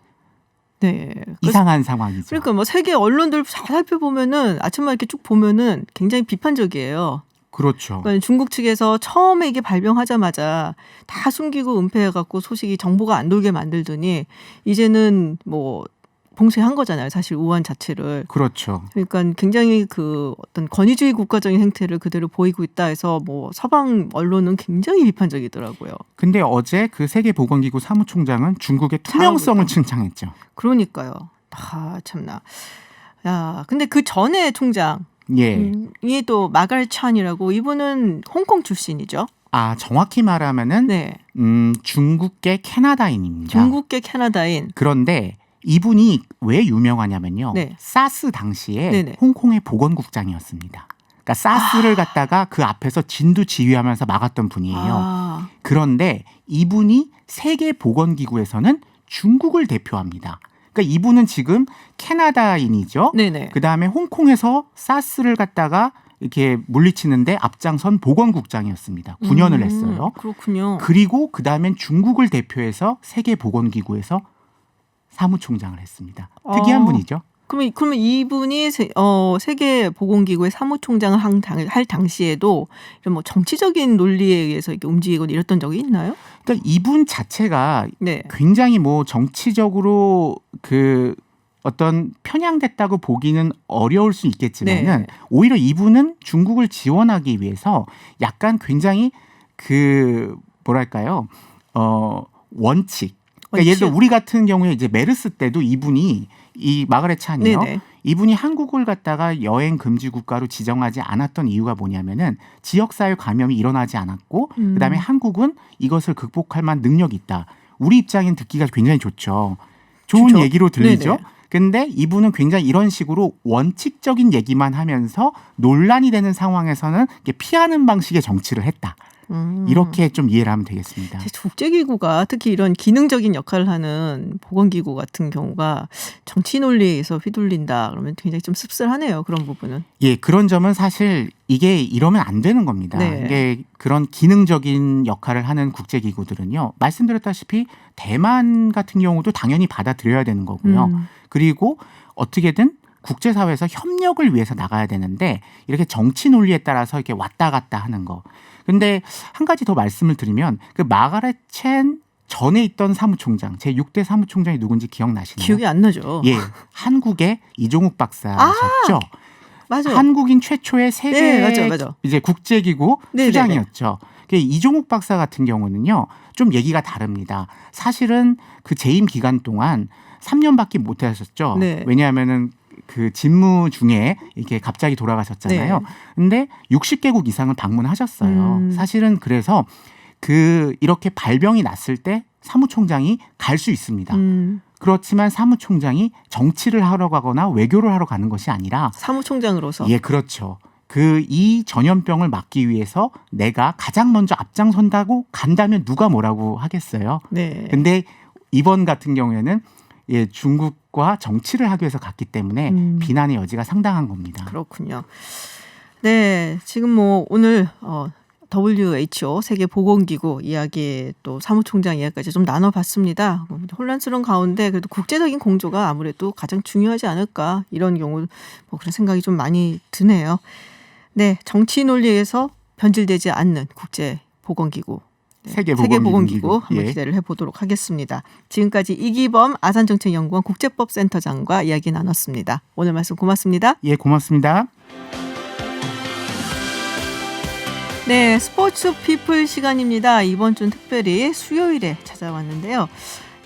네. 이상한 상황이죠. 그러니까 뭐 세계 언론들 잘 살펴보면은 아침만 이렇게 쭉 보면은 굉장히 비판적이에요. 그렇죠. 그러니까 중국 측에서 처음에 이게 발병하자마자 다 숨기고 은폐해갖고 소식이 정보가 안 돌게 만들더니 이제는 뭐 봉쇄한 거잖아요. 사실 우한 자체를. 그렇죠. 그러니까 굉장히 그 어떤 권위주의 국가적인 행태를 그대로 보이고 있다 해서 뭐 서방 언론은 굉장히 비판적이더라고요. 근데 어제 그 세계보건기구 사무총장은 중국의 투명성을 칭찬했죠. 그러니까요. 아 참나. 야, 근데 그 전에 총장 예. 이게 또 마가렛 찬이라고 이분은 홍콩 출신이죠. 아, 정확히 말하면은 네. 중국계 캐나다인입니다. 중국계 캐나다인. 그런데 이분이 왜 유명하냐면요. 네. 사스 당시에 네네. 홍콩의 보건국장이었습니다. 그러니까 사스를 갖다가 그 앞에서 진두지휘하면서 막았던 분이에요. 아, 그런데 이분이 세계보건기구에서는 중국을 대표합니다. 그러니까 이분은 지금 캐나다인이죠. 네네. 그다음에 홍콩에서 사스를 갖다가 이렇게 물리치는데 앞장선 보건국장이었습니다. 9년을 했어요. 그렇군요. 그리고 그다음엔 중국을 대표해서 세계보건기구에서 사무총장을 했습니다. 특이한 분이죠. 그러면 이분이 세계보건기구의 사무총장을 할 당시에도 이런 뭐 정치적인 논리에 의해서 이렇게 움직이고 이랬던 적이 있나요? 그러니까 이분 자체가 네. 굉장히 뭐 정치적으로 그 어떤 편향됐다고 보기는 어려울 수 있겠지만은 네. 오히려 이분은 중국을 지원하기 위해서 약간 굉장히 그 뭐랄까요? 원칙. 그러니까 예를 들어 우리 같은 경우에 이제 메르스 때도 이분이 이 마가렛 찬이요. 네네. 이분이 한국을 갖다가 여행 금지 국가로 지정하지 않았던 이유가 뭐냐면은 지역사회 감염이 일어나지 않았고 그다음에 한국은 이것을 극복할 만한 능력이 있다. 우리 입장엔 듣기가 굉장히 좋죠. 좋은 좋죠. 얘기로 들리죠. 네네. 근데 이분은 굉장히 이런 식으로 원칙적인 얘기만 하면서 논란이 되는 상황에서는 이렇게 피하는 방식의 정치를 했다. 이렇게 좀 이해를 하면 되겠습니다. 국제기구가 특히 이런 기능적인 역할을 하는 보건기구 같은 경우가 정치 논리에 의해서 휘둘린다 그러면 굉장히 좀 씁쓸하네요. 그런 부분은. 예, 그런 점은 사실 이게 이러면 안 되는 겁니다. 네. 이게 그런 기능적인 역할을 하는 국제기구들은요. 말씀드렸다시피 대만 같은 경우도 당연히 받아들여야 되는 거고요. 그리고 어떻게든 국제사회에서 협력을 위해서 나가야 되는데 이렇게 정치 논리에 따라서 이렇게 왔다 갔다 하는 거. 근데 한 가지 더 말씀을 드리면 그 마가렛 첸 전에 있던 사무총장, 제 6대 사무총장이 누군지 기억나시나요? 기억이 안 나죠. 예, 한국의 이종욱 박사셨죠. 맞아요. 한국인 최초의 세계 네, 맞아. 이제 국제기구 네네네. 수장이었죠. 이종욱 박사 같은 경우는요, 좀 얘기가 다릅니다. 사실은 그 재임 기간 동안 3년밖에 못 하셨죠. 네. 왜냐하면은 그 직무 중에 이렇게 갑자기 돌아가셨잖아요. 네. 근데 60개국 이상을 방문하셨어요. 사실은 그래서 그 이렇게 발병이 났을 때 사무총장이 갈 수 있습니다. 그렇지만 사무총장이 정치를 하러 가거나 외교를 하러 가는 것이 아니라 사무총장으로서. 예, 그렇죠. 이 전염병을 막기 위해서 내가 가장 먼저 앞장선다고 간다면 누가 뭐라고 하겠어요. 네. 근데 이번 같은 경우에는 예, 중국과 정치를 하기 위해서 갔기 때문에 비난의 여지가 상당한 겁니다. 그렇군요. 네, 지금 뭐 오늘 WHO 세계보건기구 이야기 또 사무총장 이야기까지 좀 나눠봤습니다. 혼란스러운 가운데 그래도 국제적인 공조가 아무래도 가장 중요하지 않을까 이런 경우 뭐 그런 생각이 좀 많이 드네요. 네, 정치 논리에서 변질되지 않는 국제보건기구. 네, 세계보건기구 한번 기대를 해보도록 하겠습니다. 지금까지 이기범 아산정책연구원 국제법센터장과 이야기 나눴습니다. 오늘 말씀 고맙습니다. 예, 고맙습니다. 네, 스포츠 피플 시간입니다. 이번 주는 특별히 수요일에 찾아왔는데요.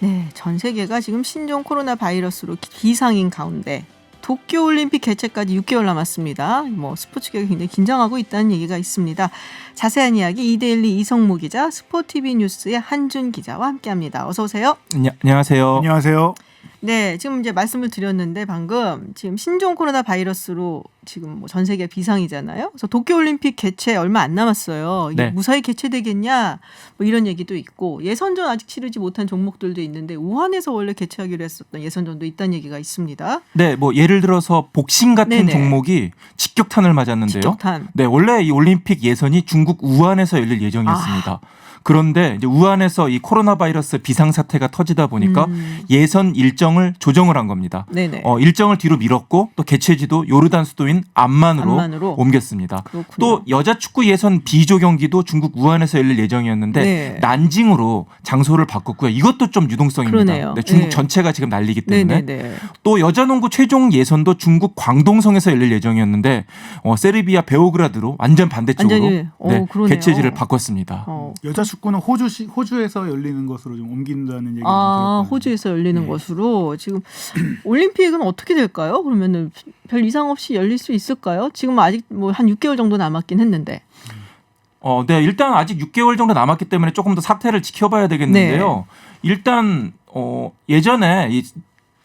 네, 전 세계가 지금 신종 코로나 바이러스로 기상인 가운데 도쿄올림픽 개최까지 6개월 남았습니다. 뭐 스포츠계가 굉장히 긴장하고 있다는 얘기가 있습니다. 자세한 이야기 이데일리 이성무 기자, 스포티비 뉴스의 한준 기자와 함께합니다. 어서 오세요. 안녕하세요. 안녕하세요. 네, 지금 이제 말씀을 드렸는데 방금 지금 신종 코로나 바이러스로 지금 뭐 전 세계 비상이잖아요. 그래서 도쿄올림픽 개최 얼마 안 남았어요. 이게 네. 무사히 개최되겠냐 뭐 이런 얘기도 있고 예선전 아직 치르지 못한 종목들도 있는데 우한에서 원래 개최하기로 했었던 예선전도 있다는 얘기가 있습니다. 네, 뭐 예를 들어서 복싱 같은 네네. 종목이 직격탄을 맞았는데요. 직격탄. 네, 원래 이 올림픽 예선이 중국 우한에서 열릴 예정이었습니다. 그런데 이제 우한에서 이 코로나 바이러스 비상 사태가 터지다 보니까 예선 일정을 조정을 한 겁니다. 네네. 일정을 뒤로 미뤘고 또 개최지도 요르단 수도인 암만으로 옮겼습니다. 그렇군요. 또 여자 축구 예선 B조 경기도 중국 우한에서 열릴 예정이었는데 네. 난징으로 장소를 바꿨고요. 이것도 좀 유동성입니다. 그러네요. 네, 중국 네. 전체가 지금 난리기 때문에. 네네네. 또 여자농구 최종 예선도 중국 광동성에서 열릴 예정이었는데 세르비아 베오그라드로 완전 반대쪽으로 완전히, 그러네요. 개최지를 바꿨습니다. 여자 축구는 호주에서 열리는 것으로 좀 옮긴다는 얘기가 좀 아, 들었거든요. 호주에서 열리는 네. 것으로 지금 올림픽은 어떻게 될까요? 그러면은 별 이상 없이 열릴 수 있을까요? 지금 아직 뭐 한 6개월 정도 남았긴 했는데. 네, 일단 아직 6개월 정도 남았기 때문에 조금 더 사태를 지켜봐야 되겠는데요. 일단 예전에 이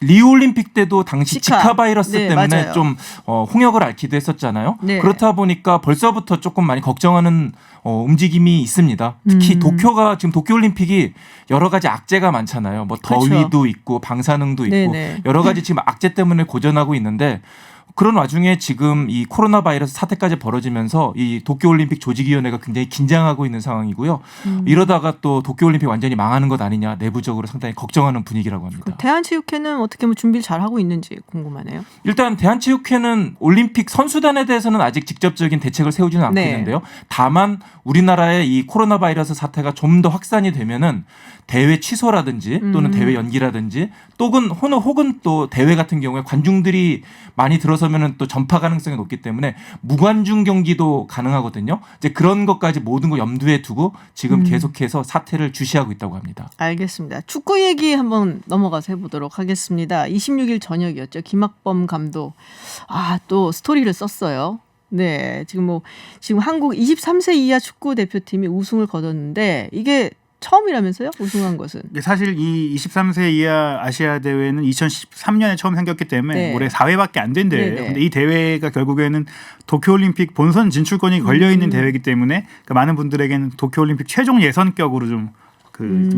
리우 올림픽 때도 당시 지카 바이러스 네, 때문에 맞아요. 좀 홍역을 앓기도 했었잖아요. 네. 그렇다 보니까 벌써부터 조금 많이 걱정하는 움직임이 있습니다. 특히 도쿄가 지금 도쿄 올림픽이 여러 가지 악재가 많잖아요. 뭐 그렇죠. 더위도 있고 방사능도 있고 네네. 여러 가지 지금 악재 때문에 고전하고 있는데 그런 와중에 지금 이 코로나 바이러스 사태까지 벌어지면서 이 도쿄올림픽 조직위원회가 굉장히 긴장하고 있는 상황이고요. 이러다가 또 도쿄올림픽 완전히 망하는 것 아니냐 내부적으로 상당히 걱정하는 분위기라고 합니다. 대한체육회는 어떻게 뭐 준비를 잘 하고 있는지 궁금하네요. 일단 대한체육회는 올림픽 선수단에 대해서는 아직 직접적인 대책을 세우지는 않고 네. 있는데요. 다만 우리나라의 이 코로나 바이러스 사태가 좀 더 확산이 되면은 대회 취소라든지 또는 대회 연기라든지 혹은 또 대회 같은 경우에 관중들이 많이 들어서면은 또 전파 가능성이 높기 때문에 무관중 경기도 가능하거든요. 이제 그런 것까지 모든 거 염두에 두고 지금 계속해서 사태를 주시하고 있다고 합니다. 알겠습니다. 축구 얘기 한번 넘어가서 해보도록 하겠습니다. 26일 저녁이었죠. 김학범 감독. 또 스토리를 썼어요. 네, 지금 한국 23세 이하 축구 대표팀이 우승을 거뒀는데 이게 처음이라면서요? 우승한 것은. 사실 이 23세 이하 아시아 대회는 2013년에 처음 생겼기 때문에 네. 올해 4회밖에 안 된 대회예요. 네네. 근데 이 대회가 결국에는 도쿄올림픽 본선 진출권이 걸려 있는 대회이기 때문에 많은 분들에게는 도쿄올림픽 최종 예선격으로 좀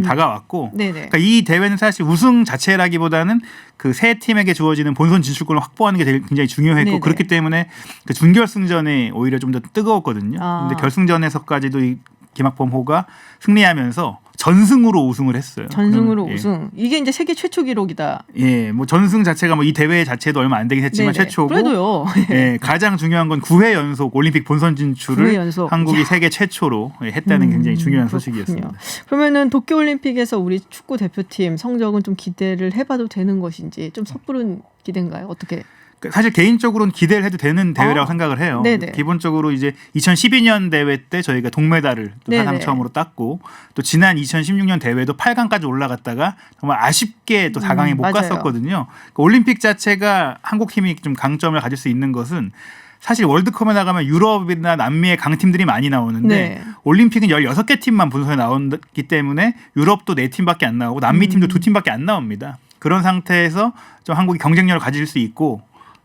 다가왔고, 네네. 그러니까 이 대회는 사실 우승 자체라기보다는 그 세 팀에게 주어지는 본선 진출권을 확보하는 게 굉장히 중요했고 네네. 그렇기 때문에 그 준결승전에 오히려 좀 더 뜨거웠거든요. 근데 결승전에서까지도 이 김학범호가 승리하면서 전승으로 우승을 했어요. 전승으로 예. 우승. 이게 이제 세계 최초 기록이다. 예, 뭐 전승 자체가 뭐 이 대회 자체도 얼마 안 되긴 했지만 네네. 최초고. 그래도요. 예, 가장 중요한 건 9회 연속 올림픽 본선 진출을 9회 연속. 한국이 세계 최초로 했다는 굉장히 중요한 그렇군요. 소식이었습니다. 그러면은 도쿄올림픽에서 우리 축구 대표팀 성적은 좀 기대를 해봐도 되는 것인지 좀 섣부른 기대인가요? 어떻게? 사실 개인적으로는 기대를 해도 되는 대회라고 생각을 해요. 네네. 기본적으로 이제 2012년 대회 때 저희가 동메달을 또 네네. 사상 처음으로 땄고 또 지난 2016년 대회도 8강까지 올라갔다가 정말 아쉽게 또 4강에 못 맞아요. 갔었거든요. 그러니까 올림픽 자체가 한국 팀이 좀 강점을 가질 수 있는 것은 사실 월드컵에 나가면 유럽이나 남미의 강팀들이 많이 나오는데 네. 올림픽은 16개 팀만 본선에 나오기 때문에 유럽도 4팀밖에 안 나오고 남미 팀도 2팀밖에 안 나옵니다. 그런 상태에서 좀 한국이 경쟁력을 가질 수 있고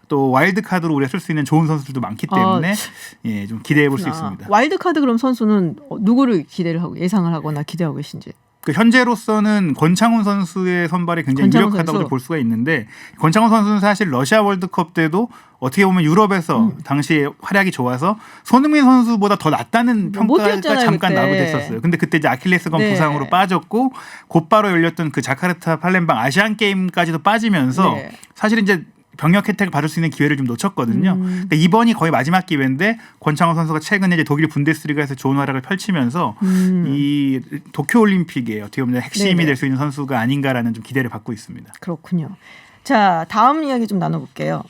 또 와일드 카드로 우리가 쓸 수 있는 좋은 선수들도 많기 때문에 예, 좀 기대해 볼 수 있습니다. 와일드 카드 그럼 선수는 누구를 기대를 하고 예상을 하거나 기대하고 계신지? 그 현재로서는 권창훈 선수의 선발이 굉장히 권창훈 유력하다고 선수. 볼 수가 있는데 권창훈 선수는 사실 러시아 월드컵 때도 어떻게 보면 유럽에서 당시에 활약이 좋아서 손흥민 선수보다 더 낫다는 못 평가가 뛰었잖아요, 잠깐 그때. 나오게 됐었어요. 근데 그때 이제 아킬레스건 네. 부상으로 빠졌고 곧바로 열렸던 그 자카르타 팔렘방 아시안 게임까지도 빠지면서 네. 사실 이제 병역 혜택을 받을 수 있는 기회를 좀 놓쳤거든요. 그러니까 이번이 거의 마지막 기회인데 권창훈 선수가 최근에 이제 독일 분데스리가에서 좋은 활약을 펼치면서 이 도쿄올림픽에 어떻게 보면 핵심이 네네. 될 수 있는 선수가 아닌가라는 좀 기대를 받고 있습니다. 그렇군요. 자, 다음 이야기 좀 나눠볼게요.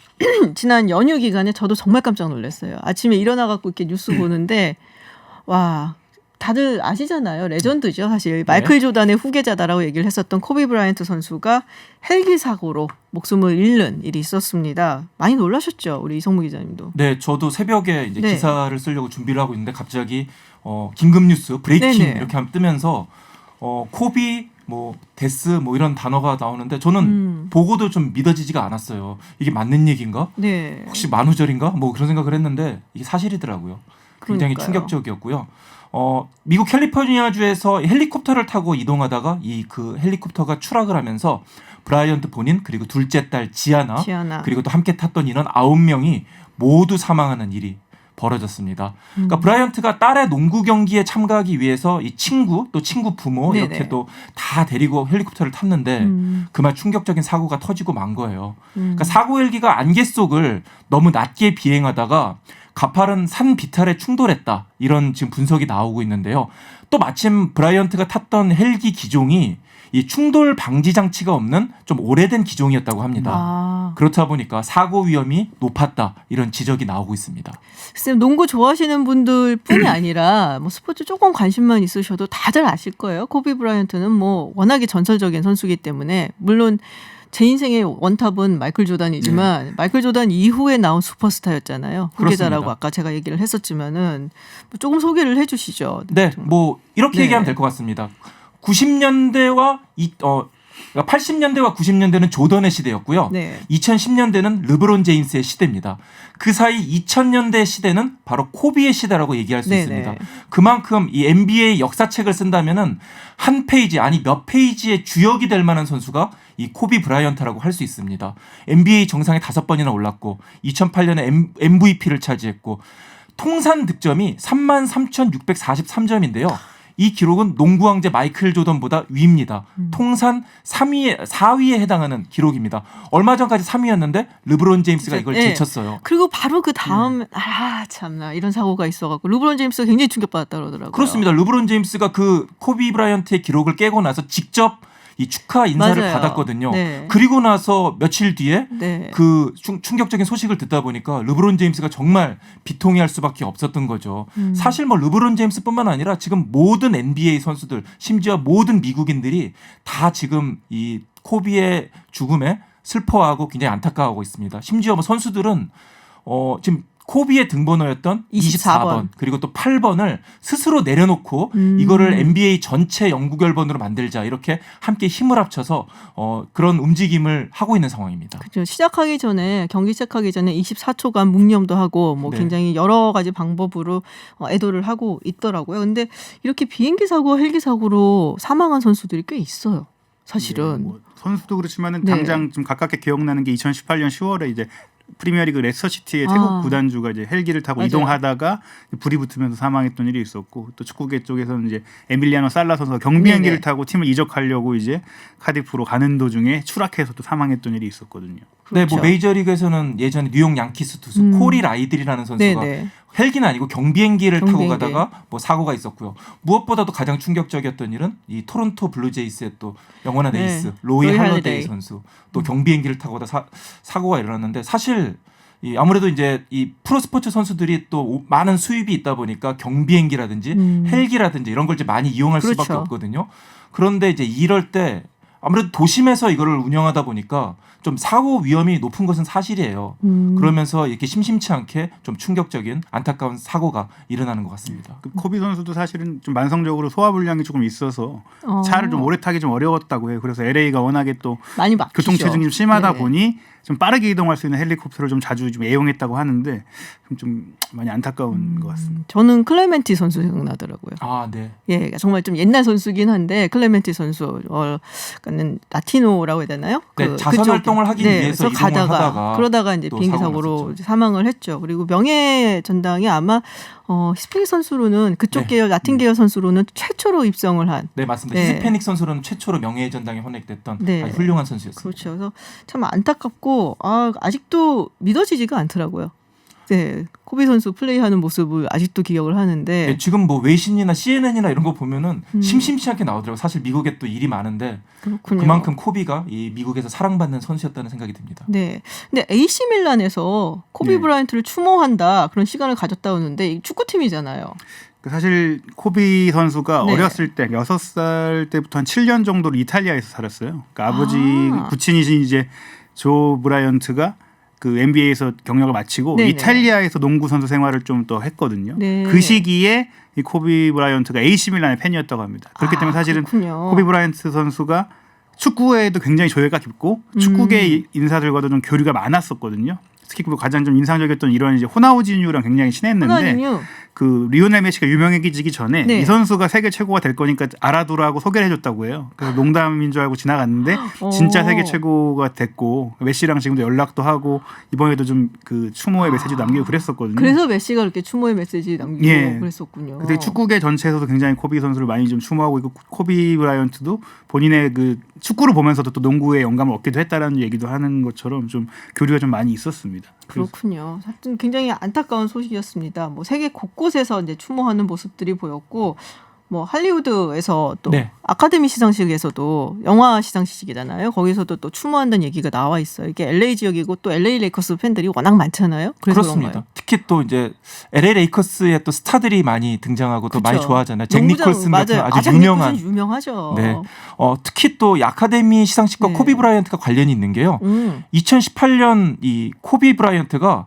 지난 연휴 기간에 저도 정말 깜짝 놀랐어요. 아침에 일어나갖고 이렇게 뉴스 보는데 와. 다들 아시잖아요. 레전드죠. 사실 마이클 조단의 후계자다라고 얘기를 했었던 코비 브라이언트 선수가 헬기 사고로 목숨을 잃는 일이 있었습니다. 많이 놀라셨죠? 우리 이성무 기자님도. 네, 저도 새벽에 이제 네. 기사를 쓰려고 준비를 하고 있는데 갑자기 긴급 뉴스 브레이킹 네네. 이렇게 하면 뜨면서 코비 뭐 데스 뭐 이런 단어가 나오는데 저는 보고도 좀 믿어지지가 않았어요. 이게 맞는 얘기인가? 네. 혹시 만우절인가? 뭐 그런 생각을 했는데 이게 사실이더라고요. 굉장히 그러니까요. 충격적이었고요. 미국 캘리포니아주에서 헬리콥터를 타고 이동하다가 그 헬리콥터가 추락을 하면서 브라이언트 본인 그리고 둘째 딸 지아나 지아나. 그리고 또 함께 탔던 인원 9명이 모두 사망하는 일이 벌어졌습니다. 그러니까 브라이언트가 딸의 농구 경기에 참가하기 위해서 이 친구 또 친구 부모 네네. 이렇게 또 다 데리고 헬리콥터를 탔는데 그만 충격적인 사고가 터지고 만 거예요. 그러니까 사고 헬기가 안개 속을 너무 낮게 비행하다가 가파른 산 비탈에 충돌했다. 이런 지금 분석이 나오고 있는데요. 또 마침 브라이언트가 탔던 헬기 기종이 이 충돌 방지 장치가 없는 좀 오래된 기종이었다고 합니다. 아. 그렇다 보니까 사고 위험이 높았다. 이런 지적이 나오고 있습니다. 글쎄요, 농구 좋아하시는 분들뿐이 아니라 뭐 스포츠 조금 관심만 있으셔도 다들 아실 거예요. 코비 브라이언트는 뭐 워낙에 전설적인 선수이기 때문에 물론 제 인생의 원탑은 마이클 조단이지만 마이클 조단 이후에 나온 슈퍼스타였잖아요. 후계자라고 그렇습니다. 아까 제가 얘기를 했었지만은 뭐 조금 소개를 해주시죠. 네, 뭐 이렇게 네. 얘기하면 될 것 같습니다. 90년대와 80년대와 90년대는 조던의 시대였고요. 네. 2010년대는 르브론 제임스의 시대입니다. 그 사이 2000년대 시대는 바로 코비의 시대라고 얘기할 수 네네. 있습니다. 그만큼 이 NBA 역사책을 쓴다면은 한 페이지 아니 몇 페이지의 주역이 될 만한 선수가 이 코비 브라이언트라고 할 수 있습니다. NBA 정상에 5번이나 올랐고 2008년에 MVP를 차지했고 통산 득점이 33,643점인데요. 이 기록은 농구 왕제 마이클 조던보다 위입니다. 통산 4위에 해당하는 기록입니다. 얼마 전까지 3위였는데 르브론 제임스가 이걸 네. 제쳤어요. 그리고 바로 그 다음 참나 이런 사고가 있어갖고 르브론 제임스가 굉장히 충격받았다 그러더라고요. 그렇습니다. 르브론 제임스가 그 코비 브라이언트의 기록을 깨고 나서 직접 이 축하 인사를 맞아요. 받았거든요. 네. 그리고 나서 며칠 뒤에 네. 그 충격적인 소식을 듣다 보니까 르브론 제임스가 정말 비통해할 수밖에 없었던 거죠. 사실 뭐 르브론 제임스뿐만 아니라 지금 모든 NBA 선수들 심지어 모든 미국인들이 다 지금 이 코비의 죽음에 슬퍼하고 굉장히 안타까워하고 있습니다. 심지어 뭐 선수들은 지금 코비의 등번호였던 24번 그리고 또 8번을 스스로 내려놓고 이거를 NBA 전체 영구결번으로 만들자 이렇게 함께 힘을 합쳐서 그런 움직임을 하고 있는 상황입니다. 그렇죠. 경기 시작하기 전에 24초간 묵념도 하고 뭐 네. 굉장히 여러 가지 방법으로 애도를 하고 있더라고요. 근데 이렇게 비행기 사고, 헬기 사고로 사망한 선수들이 꽤 있어요. 사실은. 네, 뭐 선수도 그렇지만은 네. 당장 좀 가깝게 기억나는 게 2018년 10월에 이제 프리미어리그 레스터시티의 태국 구단주가 이제 헬기를 타고 맞아요. 이동하다가 불이 붙으면서 사망했던 일이 있었고 또 축구계 쪽에서는 이제 에밀리아노 살라 선수가 경비행기를 네네. 타고 팀을 이적하려고 이제 카디프로 가는 도중에 추락해서 또 사망했던 일이 있었거든요. 네, 그렇죠. 뭐 메이저리그에서는 예전에 뉴욕 양키스 투수 코리 라이들이라는 선수가 네네. 헬기는 아니고 경비행기를 타고 경비행기. 가다가 뭐 사고가 있었고요. 무엇보다도 가장 충격적이었던 일은 이 토론토 블루제이스의 또 영원한 네. 에이스 로이 로이 할러데이 할러데이. 선수 또 경비행기를 타고 가다 사고가 일어났는데 사실 이 아무래도 이제 이 프로스포츠 선수들이 또 많은 수입이 있다 보니까 경비행기라든지 헬기라든지 이런 걸 이제 많이 이용할 그렇죠. 수밖에 없거든요. 그런데 이제 이럴 때 아무래도 도심에서 이거를 운영하다 보니까 좀 사고 위험이 높은 것은 사실이에요. 그러면서 이렇게 심심치 않게 좀 충격적인 안타까운 사고가 일어나는 것 같습니다. 그 코비 선수도 사실은 좀 만성적으로 소화불량이 조금 있어서 차를 좀 오래 타기 좀 어려웠다고 해요. 그래서 LA가 워낙에 또 많이 막히죠. 교통체증이 좀 심하다 네. 보니 좀 빠르게 이동할 수 있는 헬리콥터를 좀 자주 좀 애용했다고 하는데 좀 많이 안타까운 것 같습니다. 저는 클레멘티 선수 생각나더라고요. 아, 네. 예, 정말 좀 옛날 선수긴 한데 클레멘티 선수, 그는 라티노라고 해야 되나요? 네, 자선 그쪽- 활동을 하기 위해서 그래서 이동을 하다가 그러다가 이제 또 비행기 사고가 사고로 났었죠. 사망을 했죠. 그리고 명예 전당이 아마 히스패닉 선수로는 그쪽 네. 계열 라틴 계열 선수로는 최초로 입성을 한. 네, 맞습니다. 네. 히스패닉 선수는 최초로 명예전당에 헌액됐던 네. 아주 훌륭한 선수였습니다. 그렇죠. 그래서 참 안타깝고 아직도 믿어지지가 않더라고요. 네, 코비 선수 플레이하는 모습을 아직도 기억을 하는데. 네, 지금 뭐 외신이나 CNN이나 이런 거 보면은 심심치 않게 나오더라고요. 사실 미국에 또 일이 많은데 그렇군요. 그만큼 코비가 이 미국에서 사랑받는 선수였다는 생각이 듭니다. 네. 근데 AC 밀란에서 코비 네. 브라이언트를 추모한다 그런 시간을 가졌다 오는데 이 축구팀이잖아요. 사실 코비 선수가 네. 어렸을 때 6살 때부터 한 7년 정도를 이탈리아에서 살았어요. 그러니까 아버지 부친이신 이제 조 브라이언트가 그 NBA에서 경력을 마치고 네네. 이탈리아에서 농구 선수 생활을 좀 더 했거든요. 네. 그 시기에 이 코비 브라이언트가 AC 밀란의 팬이었다고 합니다. 그렇기 때문에 사실은 그렇군요. 코비 브라이언트 선수가 축구에도 굉장히 조예가 깊고 축구계 인사들과도 좀 교류가 많았었거든요. 특히 그 가장 좀 인상적이었던 이런 이제 호나우지뉴랑 굉장히 친했는데 호나우지뉴. 그 리오넬 메시가 유명해지기 전에 네. 이 선수가 세계 최고가 될 거니까 알아두라고 소개를 해줬다고 해요. 그래서 농담인 줄 알고 지나갔는데 진짜 세계 최고가 됐고 메시랑 지금도 연락도 하고 이번에도 좀 그 추모의 메시지도 남기고 그랬었거든요. 그래서 메시가 그렇게 추모의 메시지 남기고 예. 그랬었군요. 근데 축구계 전체에서도 굉장히 코비 선수를 많이 좀 추모하고 있고 코비 브라이언트도 본인의 그 축구를 보면서도 또 농구에 영감을 얻기도 했다라는 얘기도 하는 것처럼 좀 교류가 좀 많이 있었습니다. 그렇군요. 하여튼 굉장히 안타까운 소식이었습니다. 뭐 세계 곳곳에서 이제 추모하는 모습들이 보였고, 뭐 할리우드에서 또 네. 아카데미 시상식에서도 영화 시상식이잖아요. 거기서도 또 추모한다는 얘기가 나와 있어요. 이게 LA 지역이고 또 LA 레이커스 팬들이 워낙 많잖아요. 그래서 그렇습니다. 그런가요? 특히 또 이제 LA 레이커스의 또 스타들이 많이 등장하고 또 그쵸. 많이 좋아하잖아요. 잭 농구장, 니콜슨 같은 맞아요. 아주 잭 유명한. 니콜슨 유명하죠. 네. 특히 또 이 아카데미 시상식과 네. 코비 브라이언트가 관련이 있는 게요. 2018년 이 코비 브라이언트가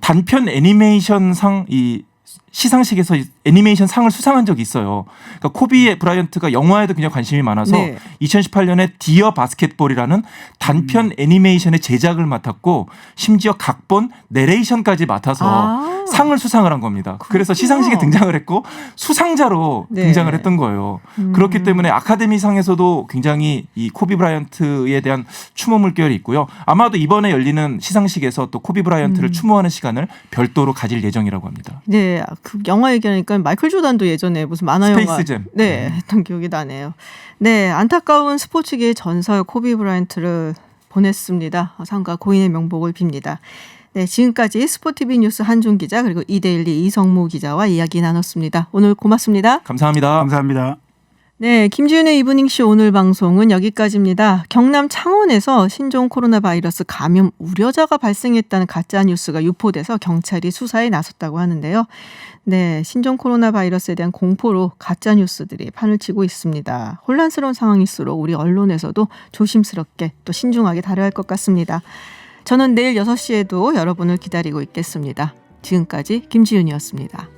단편 애니메이션상 이 시상식에서 애니메이션 상을 수상한 적이 있어요. 그러니까 코비 브라이언트가 영화에도 굉장히 관심이 많아서 네. 2018년에 디어 바스켓볼이라는 단편 애니메이션의 제작을 맡았고 심지어 각본, 내레이션까지 맡아서 상을 수상을 한 겁니다. 그래서 시상식에 등장을 했고 수상자로 네. 등장을 했던 거예요. 그렇기 때문에 아카데미상에서도 굉장히 이 코비 브라이언트에 대한 추모 물결이 있고요. 아마도 이번에 열리는 시상식에서 또 코비 브라이언트를 추모하는 시간을 별도로 가질 예정이라고 합니다. 네, 그 영화 얘기하니까 마이클 조단도 예전에 무슨 만화 영화 스페이스잼. 네, 했던 기억이 나네요. 네, 안타까운 스포츠계의 전설 코비 브라이언트를 보냈습니다. 상가 고인의 명복을 빕니다. 네, 지금까지 스포티비 뉴스 한준 기자 그리고 이데일리 이성무 기자와 이야기 나눴습니다. 오늘 고맙습니다. 감사합니다. 감사합니다. 네, 김지윤의 이브닝쇼 오늘 방송은 여기까지입니다. 경남 창원에서 신종 코로나 바이러스 감염 우려자가 발생했다는 가짜 뉴스가 유포돼서 경찰이 수사에 나섰다고 하는데요. 네, 신종 코로나 바이러스에 대한 공포로 가짜 뉴스들이 판을 치고 있습니다. 혼란스러운 상황일수록 우리 언론에서도 조심스럽게 또 신중하게 다뤄야 할 것 같습니다. 저는 내일 6시에도 여러분을 기다리고 있겠습니다. 지금까지 김지윤이었습니다.